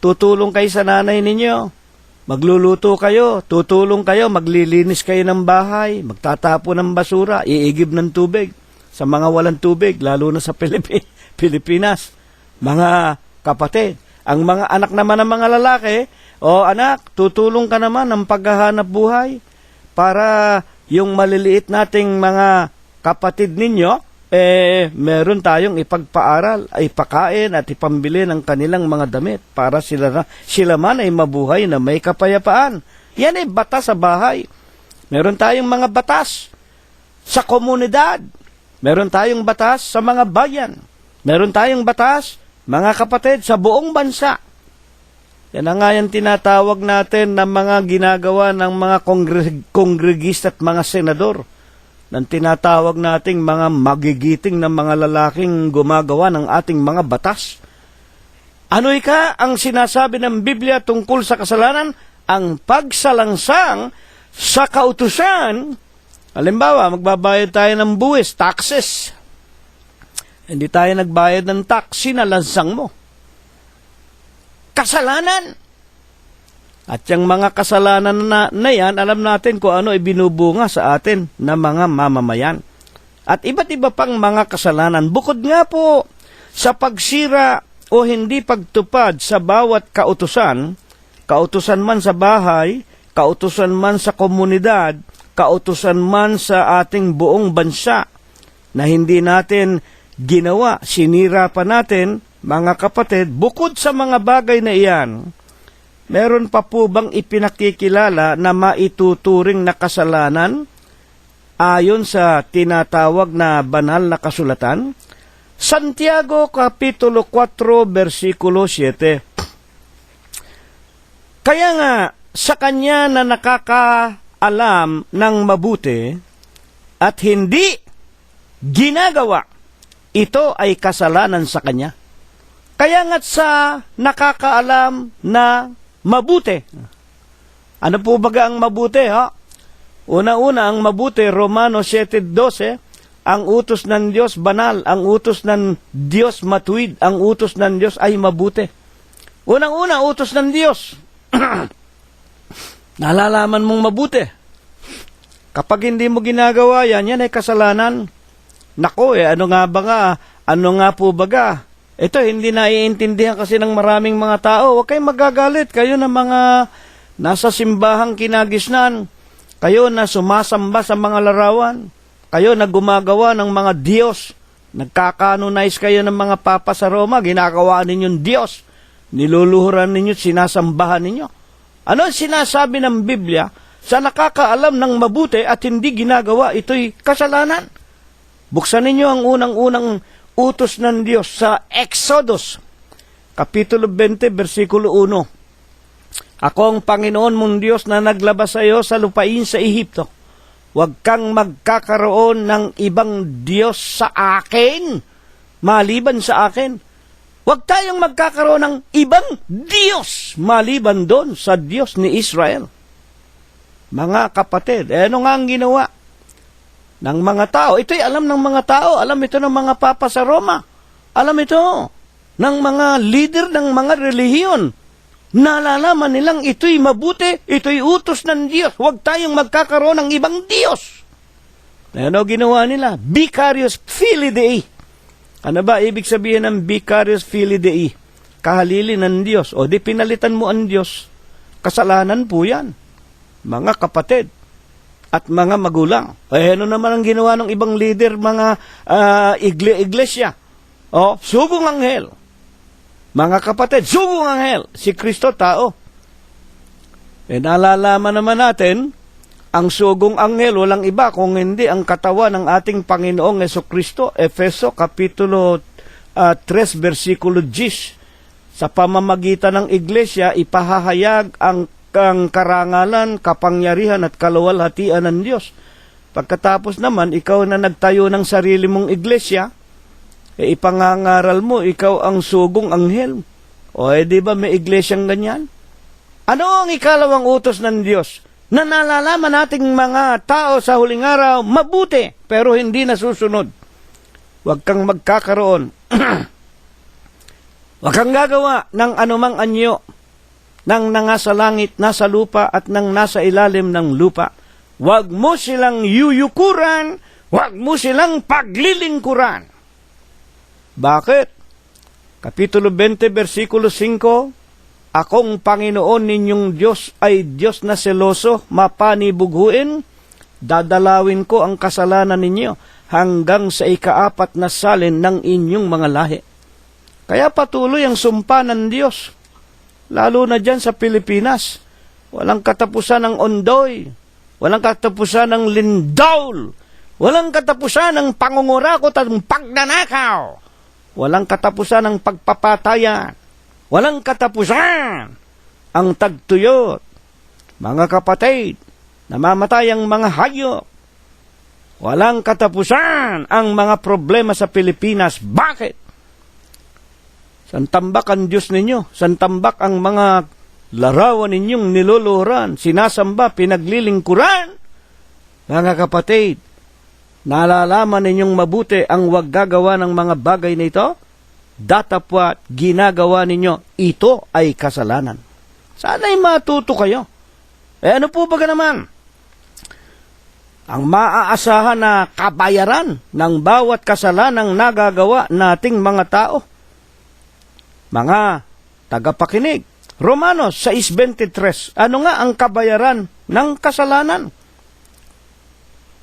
Tutulong kayo sa nanay ninyo. Magluluto kayo, tutulong kayo, maglilinis kayo ng bahay, magtatapo ng basura, iigib ng tubig sa mga walang tubig, lalo na sa Pilipinas. Mga kapatid, ang mga anak naman ng mga lalaki, o anak, tutulong ka naman ng paghahanap buhay para yung maliliit nating mga kapatid ninyo, meron tayong ipagpaaral, ipakain at ipambili ng kanilang mga damit para sila man ay mabuhay na may kapayapaan. Yan ay batas sa bahay. Meron tayong mga batas sa komunidad. Meron tayong batas sa mga bayan. Meron tayong batas, mga kapatid, sa buong bansa. Yan ang nga yung tinatawag natin na mga ginagawa ng mga kongregista at mga senador, ng tinatawag nating mga magigiting ng mga lalaking gumagawa ng ating mga batas. Ano ang sinasabi ng Biblia tungkol sa kasalanan? Ang pagsalangsang sa kautusan. Halimbawa, magbabayad tayo ng buwis, taxes. Hindi tayo nagbayad ng tax, sinalansang mo. Kasalanan. At yung mga kasalanan na yan, alam natin kung ano ibinubunga sa atin na mga mamamayan. At iba't iba pang mga kasalanan. Bukod nga po sa pagsira o hindi pagtupad sa bawat kautusan, kautusan man sa bahay, kautusan man sa komunidad, kautusan man sa ating buong bansa, na hindi natin ginawa, sinira pa natin, mga kapatid, bukod sa mga bagay na iyan, meron pa po bang ipinakikilala na maituturing na kasalanan ayon sa tinatawag na banal na kasulatan? Santiago Kapitulo 4, versikulo 7. Kaya nga, sa kanya na nakakaalam ng mabuti at hindi ginagawa, ito ay kasalanan sa kanya. Kaya nga sa nakakaalam na mabuti. Ano po baga ang mabuti, ha? Una-una, ang mabuti, Romano 7:12, ang utos ng Diyos banal, ang utos ng Diyos matuwid, ang utos ng Diyos ay mabuti. Unang-una, utos ng Diyos. Nalalaman mong mabuti. Kapag hindi mo ginagawa yan, yan ay kasalanan. Nako, ano nga po baga? Ito, hindi naiintindihan kasi ng maraming mga tao. Huwag kayong magagalit. Kayo na mga nasa simbahang kinagisnan. Kayo na sumasamba sa mga larawan. Kayo na gumagawa ng mga Diyos. Nagkakanonize kayo ng mga papa sa Roma. Ginagawa ninyong Diyos. Niluluhuran ninyo, sinasambahan ninyo. Ano ang sinasabi ng Biblia? Sa nakakaalam ng mabuti at hindi ginagawa, ito'y kasalanan. Buksan ninyo ang unang-unang utos ng Diyos sa Exodus, Kapitulo 20, versikulo 1. Ako ang Panginoon mong Diyos na naglabas sa iyo sa lupain sa Ehipto. Huwag kang magkakaroon ng ibang Diyos sa akin, maliban sa akin. Huwag tayong magkakaroon ng ibang Diyos, maliban doon sa Diyos ni Israel. Mga kapatid, ano nga ang ginawa ng mga tao? Ito'y alam ng mga tao, alam ito ng mga papa sa Roma, alam ito ng mga leader ng mga relihiyon. Nalalaman nilang ito'y mabuti, ito'y utos ng Diyos. Huwag tayong magkakaroon ng ibang Diyos. Ano ginawa nila? Vicarious Filii Dei. Ano ba ibig sabihin ng Vicarious Filii Dei? Kahalili ng Diyos. O di pinalitan mo ang Diyos. Kasalanan po yan. Mga kapatid at mga magulang. Ano naman ang ginawa ng ibang leader, mga iglesia? O, sugong anghel. Mga kapatid, sugong anghel. Si Kristo, tao. Nalalaman naman natin, ang sugong anghel, walang iba kung hindi ang katawan ng ating Panginoong Jesucristo. Efeso, Kapitulo 3, versikulo 10. Sa pamamagitan ng iglesia, ipahahayag ang karangalan, kapangyarihan at kaluwalhatian ng Diyos. Pagkatapos naman, ikaw na nagtayo ng sarili mong iglesia, ipangangaral mo, ikaw ang sugong anghel. O di ba may iglesyang ganyan? Ano ang ikalawang utos ng Diyos? Na nalalaman nating mga tao sa huling araw, mabuti, pero hindi nasusunod. Huwag kang magkakaroon. Huwag kang gagawa ng anumang anyo ng nasa langit, nasa lupa, at ng nasa ilalim ng lupa. Huwag mo silang yuyukuran, huwag mo silang paglilingkuran. Bakit? Kapitulo 20, versikulo 5, Akong Panginoon ninyong Diyos ay Diyos na seloso, mapanibughuin, dadalawin ko ang kasalanan ninyo hanggang sa ikaapat na salin ng inyong mga lahi. Kaya patuloy ang sumpa ng Diyos, lalo na dyan sa Pilipinas. Walang katapusan ng ondoy, walang katapusan ng lindaul, walang katapusan ng pangungurakot at pagnanakaw, walang katapusan ng pagpapatayan, walang katapusan ang tagtuyot. Mga kapatid, namamatay ang mga hayop. Walang katapusan ang mga problema sa Pilipinas. Bakit? Santambak ang Diyos ninyo. Santambak ang mga larawan ninyong niluluhuran, sinasamba, pinaglilingkuran. Mga kapatid, nalalaman ninyong mabuti ang huwag gagawa ng mga bagay na ito? Datapwat ginagawa ninyo, ito ay kasalanan. Sana'y matuto kayo. Ano po ba naman? Ang maaasahan na kabayaran ng bawat kasalanang nagagawa nating mga tao. Mga tagapakinig, Romanos 6:23, ano nga ang kabayaran ng kasalanan?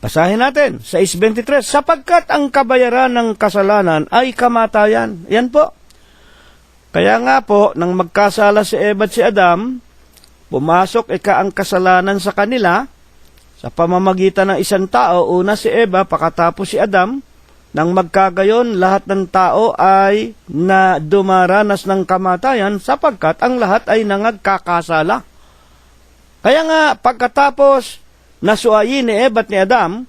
Basahin natin, 6:23, sapagkat ang kabayaran ng kasalanan ay kamatayan. Yan po. Kaya nga po, nang magkasala si Eva at si Adam, pumasok ang kasalanan sa kanila, sa pamamagitan ng isang tao, una si Eva, pakatapos si Adam. Nang magkagayon, lahat ng tao ay na dumaranas ng kamatayan sapagkat ang lahat ay nangagkakasala. Kaya nga, pagkatapos nasuayin ni Eva at ni Adam,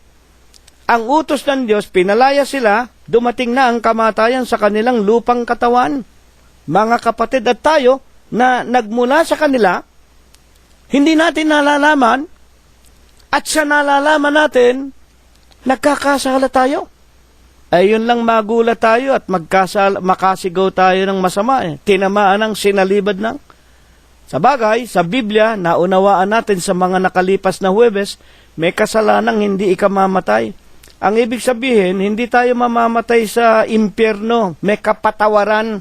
ang utos ng Diyos, pinalaya sila, dumating na ang kamatayan sa kanilang lupang katawan. Mga kapatid at tayo, na nagmula sa kanila, hindi natin nalalaman, at sa nalalaman natin, nagkakasala tayo. Ayun lang magulat tayo at makasigaw tayo ng masama. Tinamaan ng sinalibad ng. Sa bagay, sa Biblia, naunawaan natin sa mga nakalipas na Huwebes, may kasalanang hindi ikamamatay. Ang ibig sabihin, hindi tayo mamamatay sa impyerno, may kapatawaran.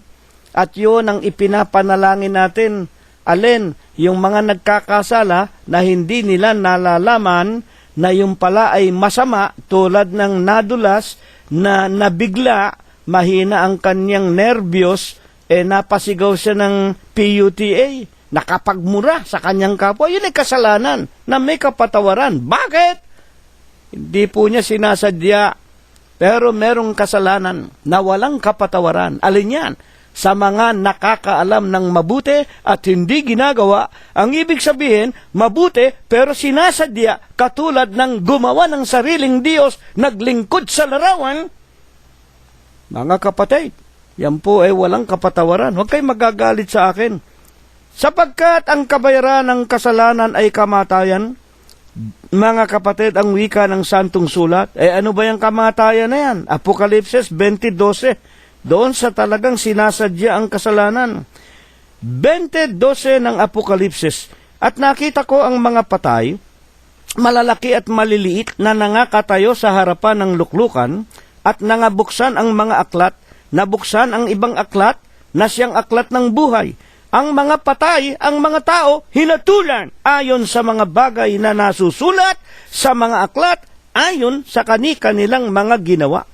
At yun ang ipinapanalangin natin. Alin, yung mga nagkakasala na hindi nila nalalaman na yung pala ay masama tulad ng nadulas na nabigla, mahina ang kanyang nervyos, napasigaw siya ng PUTA, nakapagmura sa kanyang kapwa. Yun ay kasalanan na may kapatawaran. Bakit? Hindi po niya sinasadya, pero merong kasalanan na walang kapatawaran. Alin yan? Sa mga nakakaalam ng mabuti at hindi ginagawa, ang ibig sabihin, mabuti pero sinasadya, katulad ng gumawa ng sariling Diyos, naglingkod sa larawan. Mga kapatid, yan po ay walang kapatawaran. Huwag kayong magagalit sa akin. Sapagkat ang kabayaran ng kasalanan ay kamatayan, mga kapatid, ang wika ng Santong Sulat, ano ba yung kamatayan na yan? Apokalipsis 20:12. Doon sa talagang sinasadya ang kasalanan. 20:12 ng Apokalipsis. At nakita ko ang mga patay, malalaki at maliliit na nangakatayo sa harapan ng luklukan, at nangabuksan ang mga aklat, nabuksan ang ibang aklat, na siyang aklat ng buhay. Ang mga patay, ang mga tao, hinatulan ayon sa mga bagay na nasusulat sa mga aklat, ayon sa kani-kanilang mga ginawa.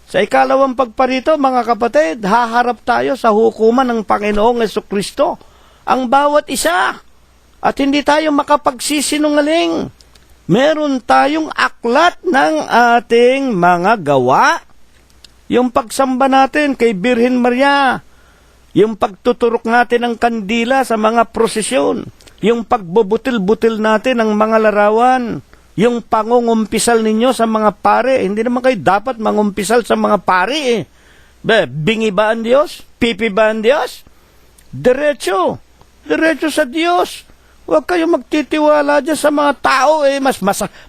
Sa ikalawang pagparito, mga kapatid, haharap tayo sa hukuman ng Panginoong Jesucristo, ang bawat isa, at hindi tayo makapagsisinungaling. Meron tayong aklat ng ating mga gawa. Yung pagsamba natin kay Birhen Maria, yung pagtuturok natin ng kandila sa mga prosesyon, yung pagbubutil-butil natin ng mga larawan, yung pangungumpisal ninyo sa mga pare. Hindi naman kayo dapat mangumpisal sa mga pare. Bingi ba ang Diyos? Pipi ba ang Diyos? Diretso sa Diyos. Huwag kayo magtitiwala dyan sa mga tao.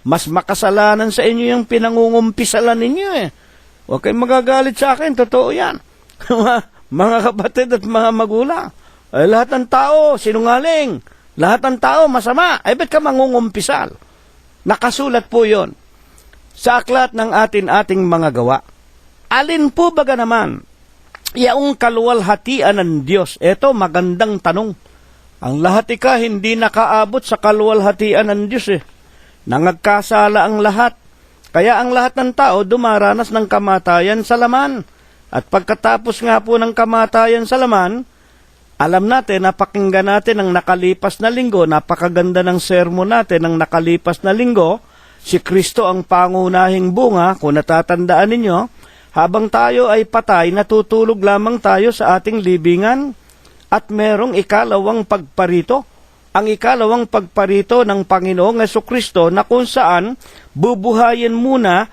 Mas makasalanan sa inyo yung pinangungumpisalan ninyo. Huwag kayong magagalit sa akin. Totoo yan. Mga kapatid at mga magulang, lahat ng tao sinungaling, lahat ng tao masama, ba't ka mangungumpisal? Nakasulat po yon sa aklat ng ating mga gawa. Alin po baga naman yaong kaluwalhatian ng Diyos? Ito, magandang tanong. Ang lahat hindi nakaabot sa kaluwalhatian ng Diyos. Nangagkasala ang lahat. Kaya ang lahat ng tao dumaranas ng kamatayan sa laman. At pagkatapos nga po ng kamatayan sa laman, alam natin, napakinggan natin ang nakalipas na linggo, napakaganda ng sermon natin ang nakalipas na linggo, si Kristo ang pangunahing bunga. Kung natatandaan ninyo, habang tayo ay patay, natutulog lamang tayo sa ating libingan, at merong ikalawang pagparito. Ang ikalawang pagparito ng Panginoong Jesucristo na kung saan bubuhayin muna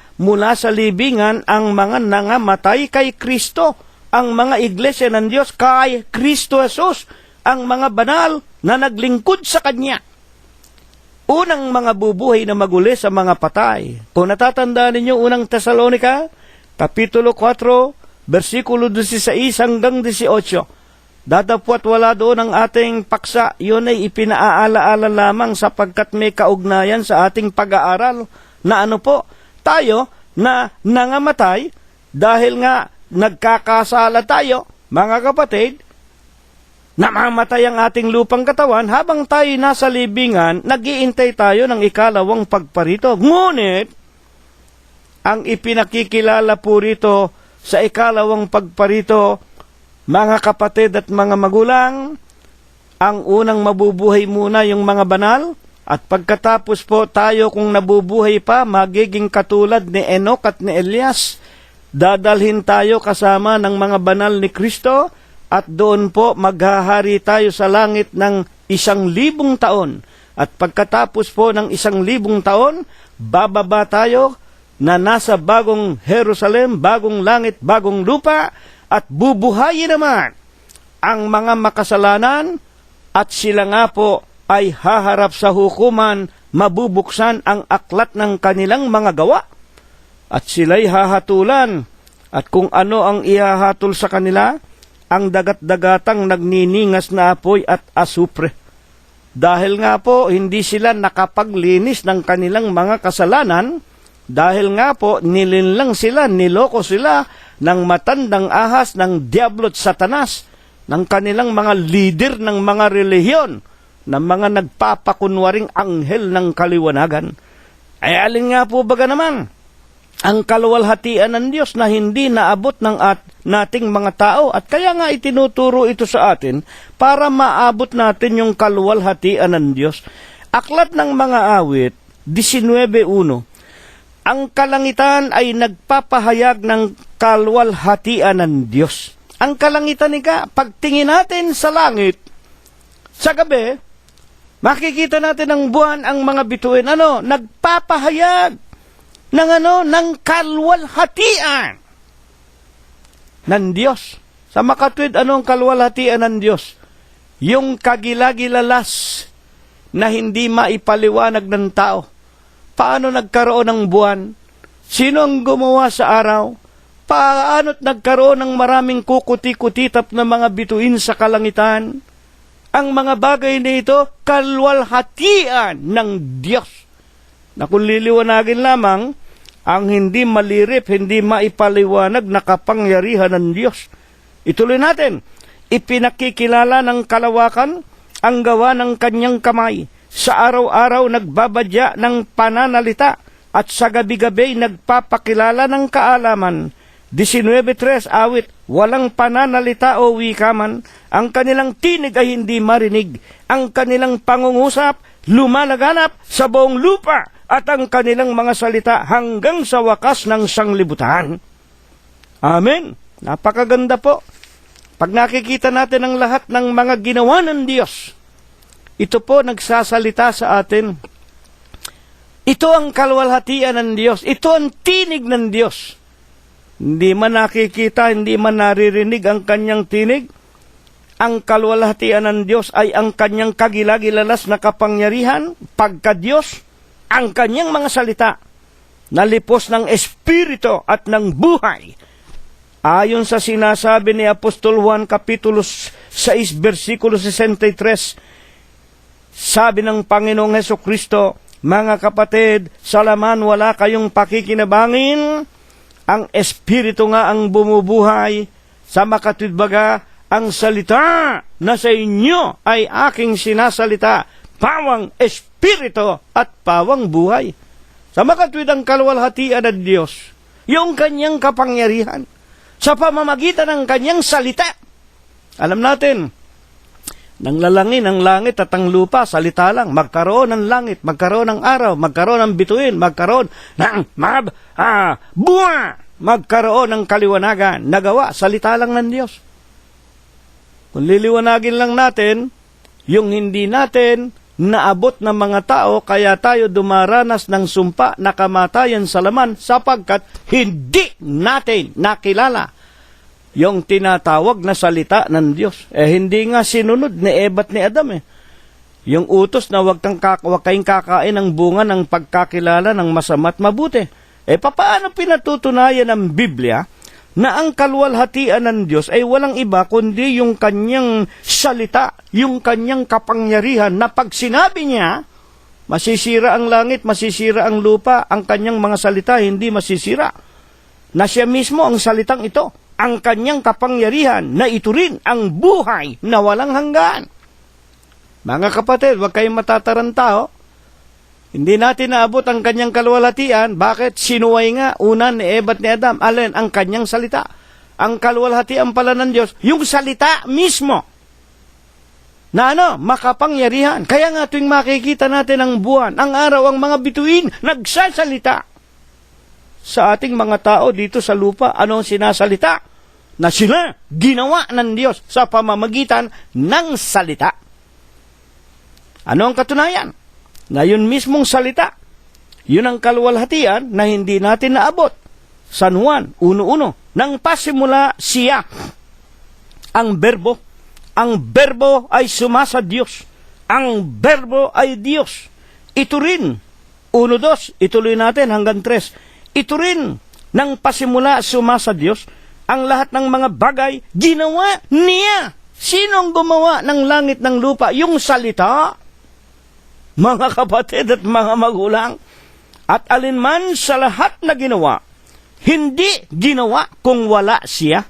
sa libingan ang mga nangamatay kay Kristo, ang mga iglesia ng Diyos kay Kristo Jesus, ang mga banal na naglingkod sa Kanya. Unang mga bubuhay na maguli sa mga patay. Kung natatandaan ninyo, unang Tesalonica, Kapitulo 4, versikulo 16 hanggang 18. Datapwat wala doon ang ating paksa, yun ay ipinaaala-ala lamang sapagkat may kaugnayan sa ating pag-aaral na tayo na nangamatay dahil nga nagkakasala tayo, mga kapatid, namamatay ang ating lupang katawan habang tayo nasa libingan, nag-iintay tayo ng ikalawang pagparito. Ngunit, ang ipinakikilala po rito sa ikalawang pagparito, mga kapatid at mga magulang, ang unang mabubuhay muna yung mga banal, at pagkatapos po tayo kung nabubuhay pa, magiging katulad ni Enoch at ni Elias. Dadalhin tayo kasama ng mga banal ni Kristo, at doon po maghahari tayo sa langit ng 1,000 taon. At pagkatapos po ng 1,000 taon, bababa tayo na nasa bagong Jerusalem, bagong langit, bagong lupa, at bubuhayin naman ang mga makasalanan at sila nga po ay haharap sa hukuman, mabubuksan ang aklat ng kanilang mga gawa at sila'y hahatulan. At kung ano ang ihahatol sa kanila, ang dagat-dagatang nagniningas na apoy at asupre. Dahil nga po, hindi sila nakapaglinis ng kanilang mga kasalanan, dahil nga po, nilinlang sila, niloko sila ng matandang ahas ng Diablo at Satanas, ng kanilang mga leader ng mga relihiyon, ng mga nagpapakunwaring anghel ng kaliwanagan. Ay alin nga po baga naman ang kaluwalhatian ng Diyos na hindi naabot ng nating mga tao, at kaya nga itinuturo ito sa atin para maabot natin yung kaluwalhatian ng Diyos. Aklat ng mga awit 19:1. Ang kalangitan ay nagpapahayag ng kaluwalhatian ng Diyos. Ang kalangitan pagtingin natin sa langit, sa gabi, makikita natin ang buwan, ang mga bituin, nagpapahayag ng kaluwalhatian ng Diyos. Sa makatwid, anong kaluwalhatian ng Diyos? Yung kagilagilalas na hindi maipaliwanag ng tao. Paano nagkaroon ng buwan? Sino ang gumawa sa araw? Paano't nagkaroon ng maraming kukuti-kutitap na mga bituin sa kalangitan? Ang mga bagay na ito, kaluwalhatian ng Diyos. Na kung liliwanagin lamang, ang hindi malirip, hindi maipaliwanag na kapangyarihan ng Diyos. Ituloy natin, ipinakikilala ng kalawakan ang gawa ng kanyang kamay. Sa araw-araw nagbabadya ng pananalita at sa gabi-gabi nagpapakilala ng kaalaman. 19:3 awit, walang pananalita o wikaman, ang kanilang tinig ay hindi marinig, ang kanilang pangungusap lumalaganap sa buong lupa, at ang kanilang mga salita hanggang sa wakas ng sanglibutan. Amen. Napakaganda po. Pag nakikita natin ang lahat ng mga ginawa ng Diyos, ito po nagsasalita sa atin. Ito ang kaluwalhatian ng Diyos. Ito ang tinig ng Diyos. Hindi man nakikita, hindi man naririnig ang kanyang tinig. Ang kaluwalhatian ng Diyos ay ang kanyang kagilagilalas na kapangyarihan, pagka-Diyos, ang kanyang mga salita, nalipos ng espiritu at ng buhay. Ayon sa sinasabi ni Apostol Juan, Kapitulo 6, versikulo 63, sabi ng Panginoong Hesukristo, mga kapatid, sa laman wala kayong pakikinabangin, ang espiritu nga ang bumubuhay, sa makatwid baga, ang salita na sa inyo ay aking sinasalita, pawang espiritu at pawang buhay. Sa makatwid ang kaluwalhatian ng Diyos, yung kanyang kapangyarihan, sa pamamagitan ng kanyang salita. Alam natin, nang lalangin ang langit at ang lupa, salita lang, magkaroon ng langit, magkaroon ng araw, magkaroon ng bituin, magkaroon ng buwan, magkaroon ng kaliwanagan, nagawa, salita lang ng Diyos. Kung liliwanagin lang natin, yung hindi natin naabot ng mga tao, kaya tayo dumaranas ng sumpa na kamatayan sa laman sapagkat hindi natin nakilala yung tinatawag na salita ng Diyos. Hindi nga sinunod ni Eva at ni Adam. Yung utos na huwag kayong kakain ng bunga ng pagkakilala ng masama at mabuti. Paano pinatutunayan ng Biblia na ang kaluwalhatian ng Diyos ay walang iba kundi yung kanyang salita, yung kanyang kapangyarihan na pag sinabi niya, masisira ang langit, masisira ang lupa, ang kanyang mga salita hindi masisira. Na siya mismo ang salitang ito, ang kanyang kapangyarihan na ito rin ang buhay na walang hanggan. Mga kapatid, huwag kayong matataranta. Hindi natin naabot ang kanyang kaluwalhatian. Bakit? Sinuway nga una ni Eva at ni Adam. Alin? Ang kanyang salita. Ang kaluwalhatian pala ng Diyos, yung salita mismo. Na makapangyarihan. Kaya nga tuwing makikita natin ang buwan, ang araw, ang mga bituin, nagsasalita. Sa ating mga tao dito sa lupa, ano ang sinasalita? Na sila ginawa ng Diyos sa pamamagitan ng salita. Ano ang katunayan? na yun mismong salita, yun ang kaluwalhatian na hindi natin naabot. San Juan 1:1, nang pasimula siya, ang berbo. Ang berbo ay sumasa Diyos. Ang berbo ay Diyos. Ito rin, 1:2, ituloy natin hanggang 3. Ito rin, nang pasimula sumasa Diyos, ang lahat ng mga bagay, ginawa niya. Sinong gumawa ng langit ng lupa? Yung salita. Mga kapatid at mga magulang, at alinman sa lahat na ginawa, hindi ginawa kung wala siya.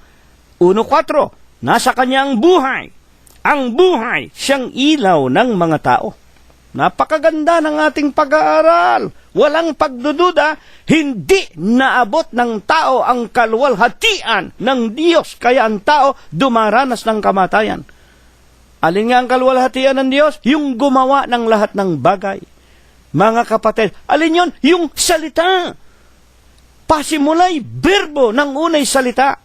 1:4, nasa kanya ang buhay. Ang buhay, siyang ilaw ng mga tao. Napakaganda ng ating pag-aaral. Walang pagdududa, hindi naabot ng tao ang kaluwalhatian ng Diyos. Kaya ang tao dumaranas ng kamatayan. Alin nga ang kaluwalhatian ng Diyos? Yung gumawa ng lahat ng bagay. Mga kapatid, alin yun? Yung salita. Pasimulay, berbo ng unay salita.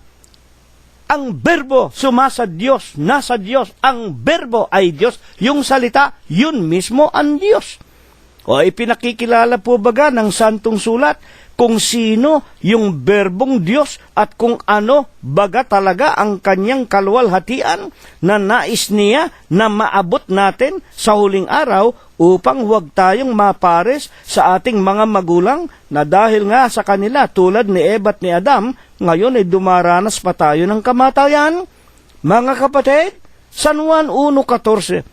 Ang berbo sumasa Diyos, nasa Diyos. Ang berbo ay Diyos. Yung salita, yun mismo ang Diyos. O ipinakikilala po baga ng Santong Sulat kung sino yung berbong Diyos at kung ano baga talaga ang kanyang kaluwalhatian na nais niya na maabot natin sa huling araw upang huwag tayong mapares sa ating mga magulang na dahil nga sa kanila tulad ni Eva at ni Adam, ngayon ay dumaranas pa tayo ng kamatayan. Mga kapatid, San Juan 1:14,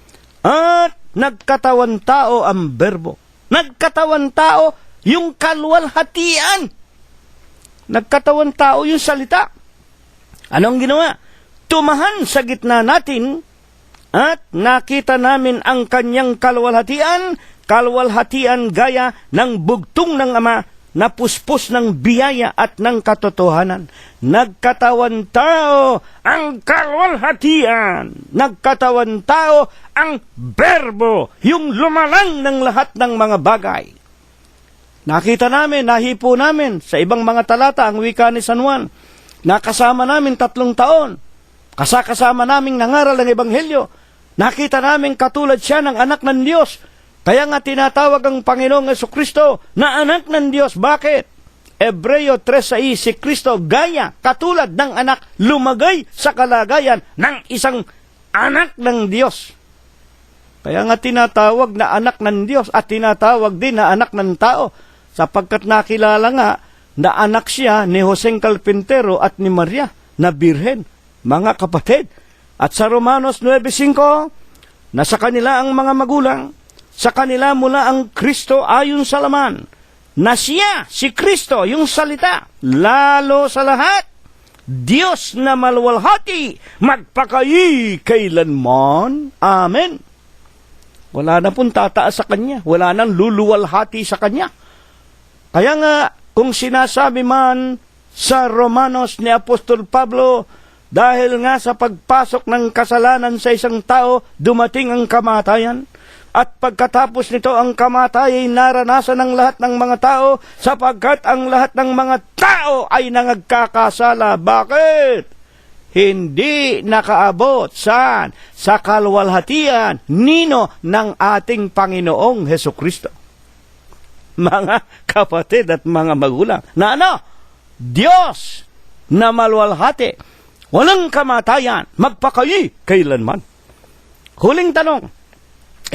at nagkatawan tao ang berbo. Nagkatawan tao yung kaluwalhatian. Nagkatawan tao yung salita. Anong ginawa? Tumahan sa gitna natin at nakita namin ang kanyang kaluwalhatian, kaluwalhatian gaya ng bugtong ng Ama na puspos ng biyaya at ng katotohanan. Nagkatawan tao ang kaluwalhatian. Nagkatawan tao ang berbo, yung lumalang ng lahat ng mga bagay. Nakita namin, nahipo namin sa ibang mga talata ang wika ni San Juan. Nakasama namin 3 taon. Kasama namin nangaral ng Ebanghelyo. Nakita namin katulad siya ng anak ng Diyos. Kaya nga tinatawag ang Panginoong Jesucristo na anak ng Diyos. Bakit? Hebreo 3:6, si Kristo gaya, katulad ng anak, lumagay sa kalagayan ng isang anak ng Diyos. Kaya nga tinatawag na anak ng Diyos at tinatawag din na anak ng tao sapagkat nakilala nga na anak siya ni Joseng Carpintero at ni Maria na birhen, mga kapatid. At sa Romanos 9:5, nasa kanila ang mga magulang, sa kanila mula ang Kristo ayon sa laman, na siya, si Kristo, yung salita, lalo sa lahat, Diyos na maluwalhati, magpakayi kailanman. Amen. Wala na pong tataas sa Kanya. Wala nang luluwalhati sa Kanya. Kaya nga, kung sinasabi man sa Romanos ni Apostol Pablo, dahil nga sa pagpasok ng kasalanan sa isang tao, dumating ang kamatayan. At pagkatapos nito, ang kamatayan ay naranasan ng lahat ng mga tao sapagkat ang lahat ng mga tao ay nangagkakasala. Bakit? Hindi nakaabot saan? Sa kaluwalhatian nino ng ating Panginoong Hesukristo. Mga kapatid at mga magulang, na ano? Diyos na maluwalhati, walang kamatayan, magpakayi kailanman. Huling tanong,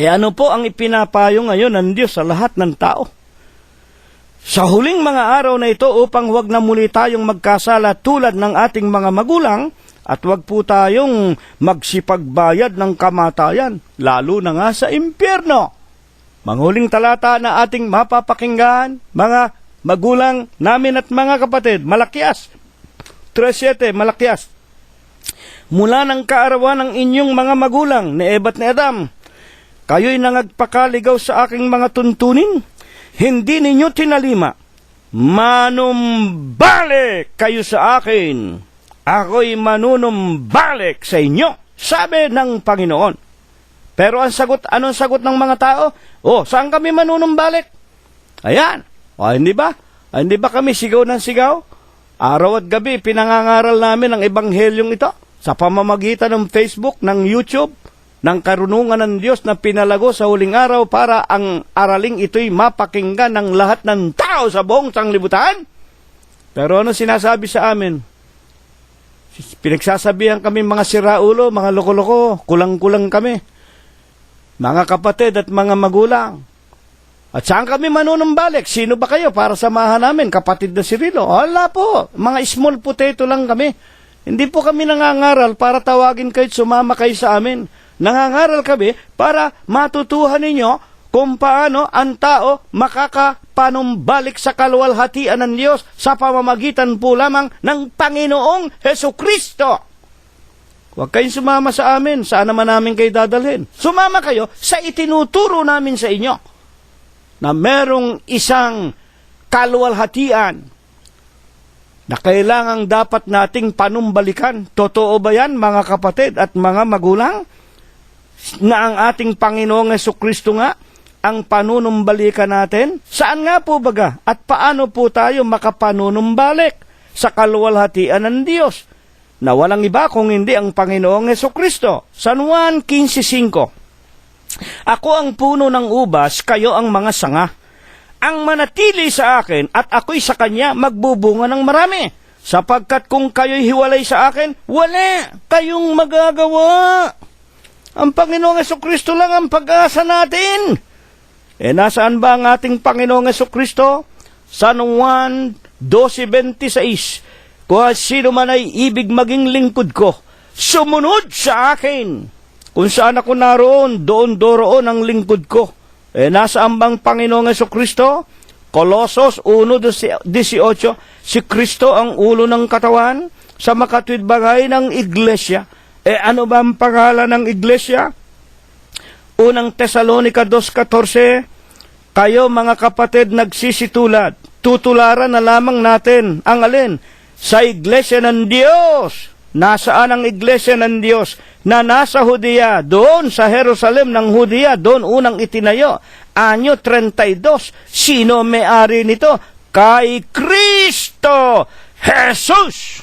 ano po ang ipinapayo ngayon ng Diyos sa lahat ng tao? Sa huling mga araw na ito upang huwag na muli tayong magkasala tulad ng ating mga magulang at huwag po tayong magsipagbayad ng kamatayan, lalo na nga sa impyerno. Manghuling talata na ating mapapakinggan, mga magulang namin at mga kapatid, Malakias 3:7, Malakias. Mula ng kaarawan ng inyong mga magulang ni Eva at ni Adam, kayo'y nangagpakaligaw sa aking mga tuntunin, hindi ninyo tinalima. Manumbalik kayo sa akin, ako'y manunumbalik sa inyo, sabi ng Panginoon. Pero ang sagot, anong sagot ng mga tao? Saan kami manunumbalik? Ayan. Hindi ba? Hindi ba kami sigaw ng sigaw? Araw at gabi, pinangangaral namin ang ebanghelyong ito sa pamamagitan ng Facebook, ng YouTube. ng karunungan ng Diyos na pinalago sa huling araw para ang araling ito'y mapakinggan ng lahat ng tao sa buong sanglibutan. Pero ano sinasabi sa amin? Pinagsasabihan kami mga siraulo, mga loko-loko, kulang-kulang kami. Mga kapatid at mga magulang. At saan kami manunumbalik? Sino ba kayo para samahan namin? Kapatid na si Rilo? Wala po. Mga small potato lang kami. Hindi po kami nangangaral para tawagin kayo at sumama kayo sa amin. Nangangaral kami para matutuhan ninyo kung paano ang tao makakapanumbalik sa kaluwalhatian ng Diyos sa pamamagitan po lamang ng Panginoong Hesukristo. Huwag kayong sumama sa amin. Saan naman namin kayo dadalhin? Sumama kayo sa itinuturo namin sa inyo na merong isang kaluwalhatian na kailangang dapat nating panumbalikan. Totoo ba yan, mga kapatid at mga magulang? Na ang ating Panginoong Hesukristo nga ang panunumbalikan natin? Saan nga po baga? At paano po tayo makapanunumbalik sa kaluwalhatian ng Diyos? Na walang iba kung hindi ang Panginoong Hesukristo. San Juan 15:5. Ako ang puno ng ubas, kayo ang mga sanga. Ang manatili sa akin at ako'y sa kanya magbubunga ng marami. Sapagkat kung kayo'y hiwalay sa akin, wala kayong magagawa. Ang Panginoong Hesukristo lang ang pag-asa natin. Nasaan ba ang ating Panginoong Hesukristo? San Juan 12:26. Kung sino man ay ibig maging lingkod ko, sumunod sa akin. Kung saan ako naroon, doon ang lingkod ko. Nasaan bang Panginoong Hesukristo? Colossos 1:18. Si Kristo ang ulo ng katawan sa makatwid bagay ng iglesia. Ano ba ang pangalan ng iglesia? Unang Tesalonica 2:14. Kayo mga kapatid nagsisitulad, tutularan na lamang natin ang alin? Sa iglesia ng Diyos. Nasaan ang iglesia ng Diyos? Na nasa Judea, doon sa Jerusalem ng Judea, doon unang itinayo. Anyo 32. Sino may-ari nito? Kay Kristo Jesus.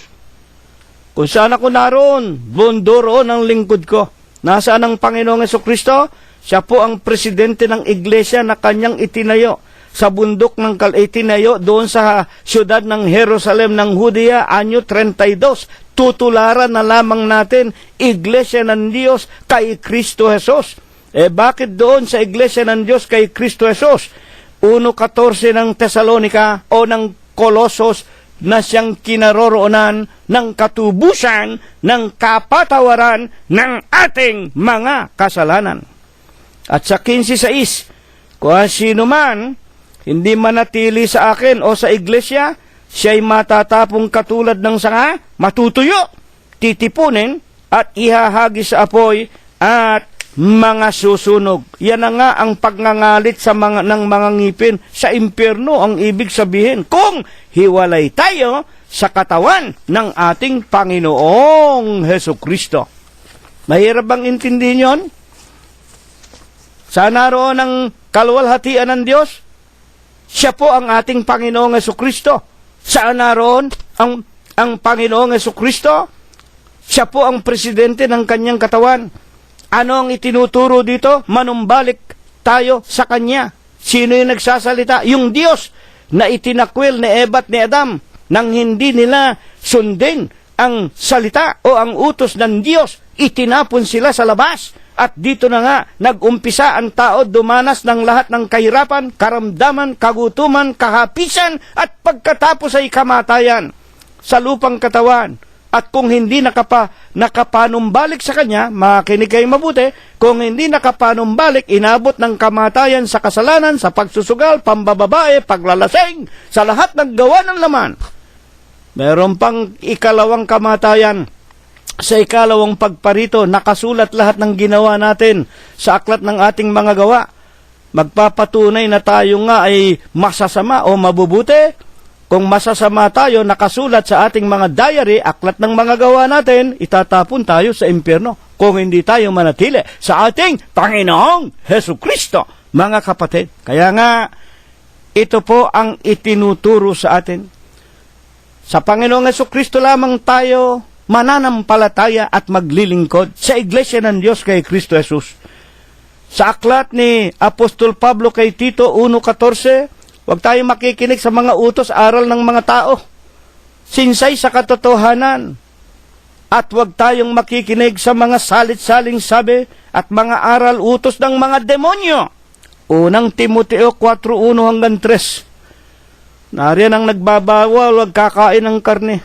Kung saan ako naroon, doon ang lingkod ko. Nasaan ang Panginoong Hesukristo? Siya po ang presidente ng iglesia na kanyang itinayo. Sa bundok ng itinayo, doon sa siyudad ng Jerusalem ng Judea, anyo 32. Tutularan na lamang natin, iglesia ng Diyos kay Kristo Jesus. Bakit doon sa iglesia ng Diyos kay Kristo Jesus? 1:14 ng Tesalonica o ng Colossos, na siyang kinaroroonan ng katubusan ng kapatawaran ng ating mga kasalanan. At sa 15:6, kung sino man hindi manatili sa akin o sa iglesia, siya'y matatapong katulad ng sanga, matutuyo, titipunin, at ihahagi sa apoy at mga susunog. Yan na nga ang pagngangalit ng mga ngipin sa impyerno, ang ibig sabihin. Kung hiwalay tayo sa katawan ng ating Panginoong Hesukristo. Mahirap bang intindihin yun? Saan naroon ang kaluwalhatian ng Diyos? Siya po ang ating Panginoong Hesukristo. Saan naroon ang Panginoong Hesukristo? Siya po ang presidente ng kanyang katawan. Ano ang itinuturo dito? Manumbalik tayo sa Kanya. Sino yung nagsasalita? Yung Diyos na itinakwil ni Eva at ni Adam nang hindi nila sundin ang salita o ang utos ng Diyos. Itinapon sila sa labas. At dito na nga, nag-umpisa ang tao dumanas ng lahat ng kahirapan, karamdaman, kagutuman, kahapisan, at pagkatapos ay kamatayan sa lupang katawan. At kung hindi nakapanumbalik sa Kanya, makinig kayo mabuti, kung hindi nakapanumbalik, inabot ng kamatayan sa kasalanan, sa pagsusugal, pambababae, paglalasing, sa lahat ng gawa ng laman. Meron pang ikalawang kamatayan. Sa ikalawang pagparito, nakasulat lahat ng ginawa natin sa aklat ng ating mga gawa. Magpapatunay na tayo nga ay masasama o mabubuti. Kung masasama tayo, nakasulat sa ating mga diary, aklat ng mga gawa natin, itatapon tayo sa impyerno kung hindi tayo manatili sa ating Panginoong Hesukristo, mga kapatid. Kaya nga, ito po ang itinuturo sa atin. Sa Panginoong Hesukristo lamang tayo mananampalataya at maglilingkod sa Iglesia ng Diyos kay Kristo Jesus. Sa aklat ni Apostol Pablo kay Tito 1:14, huwag tayong makikinig sa mga utos aral ng mga tao. Sinsay sa katotohanan. At huwag tayong makikinig sa mga salit-saling sabi at mga aral utos ng mga demonyo. Unang Timoteo 4:1-3. Nariyan ang nagbabawal, huwag kakain ng karne.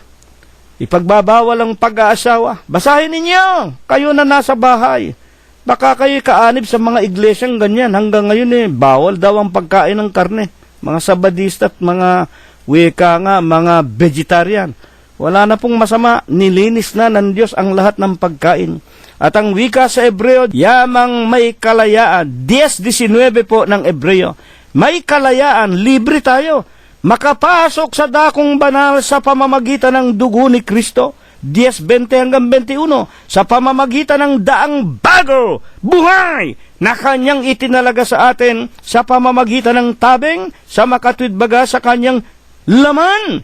Ipagbabawal ang pag-aasawa. Basahin ninyo, kayo na nasa bahay. Baka kayo kaanib sa mga iglesyang ganyan. Hanggang ngayon bawal daw ang pagkain ng karne. Mga sabadista at mga wika nga, mga vegetarian. Wala na pong masama, nilinis na ng Diyos ang lahat ng pagkain. At ang wika sa Ebreo, yamang may kalayaan. 10:19 po ng Ebreo. May kalayaan, libre tayo. Makapasok sa dakong banal sa pamamagitan ng dugo ni Kristo. 10:20-21, sa pamamagitan ng daang bago, buhay, na kanyang itinalaga sa atin sa pamamagitan ng tabing, sa makatwidbaga sa kanyang laman.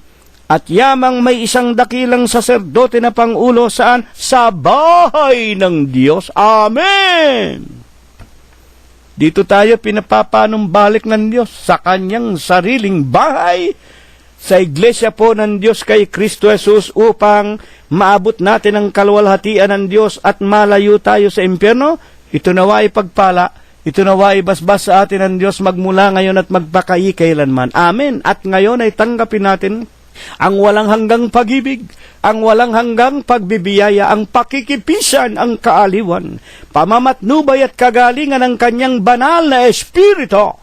At yamang may isang dakilang saserdote na pangulo saan? Sa bahay ng Diyos. Amen! Dito tayo pinapapanumbalik ng Diyos sa kanyang sariling bahay, sa iglesia po ng Diyos kay Kristo Jesus upang maabot natin ang kaluwalhatian ng Diyos at malayo tayo sa impyerno. Ito nawa ipagpala, ito nawa ibasbas sa atin ng Diyos magmula ngayon at magpakailanman. Amen. At ngayon ay tanggapin natin ang walang hanggang pag-ibig, ang walang hanggang pagbibiyaya, ang pakikipisan, ang kaaliwan, pamamatnubay at kagalingan ng kanyang banal na Espiritu.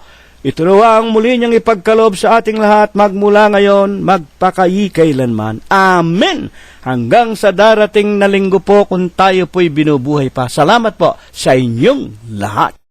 Ito na ang muli niyang ipagkaloob sa ating lahat magmula ngayon, magpakailanman. Amen! Hanggang sa darating na linggo po kung tayo po'y binubuhay pa. Salamat po sa inyong lahat.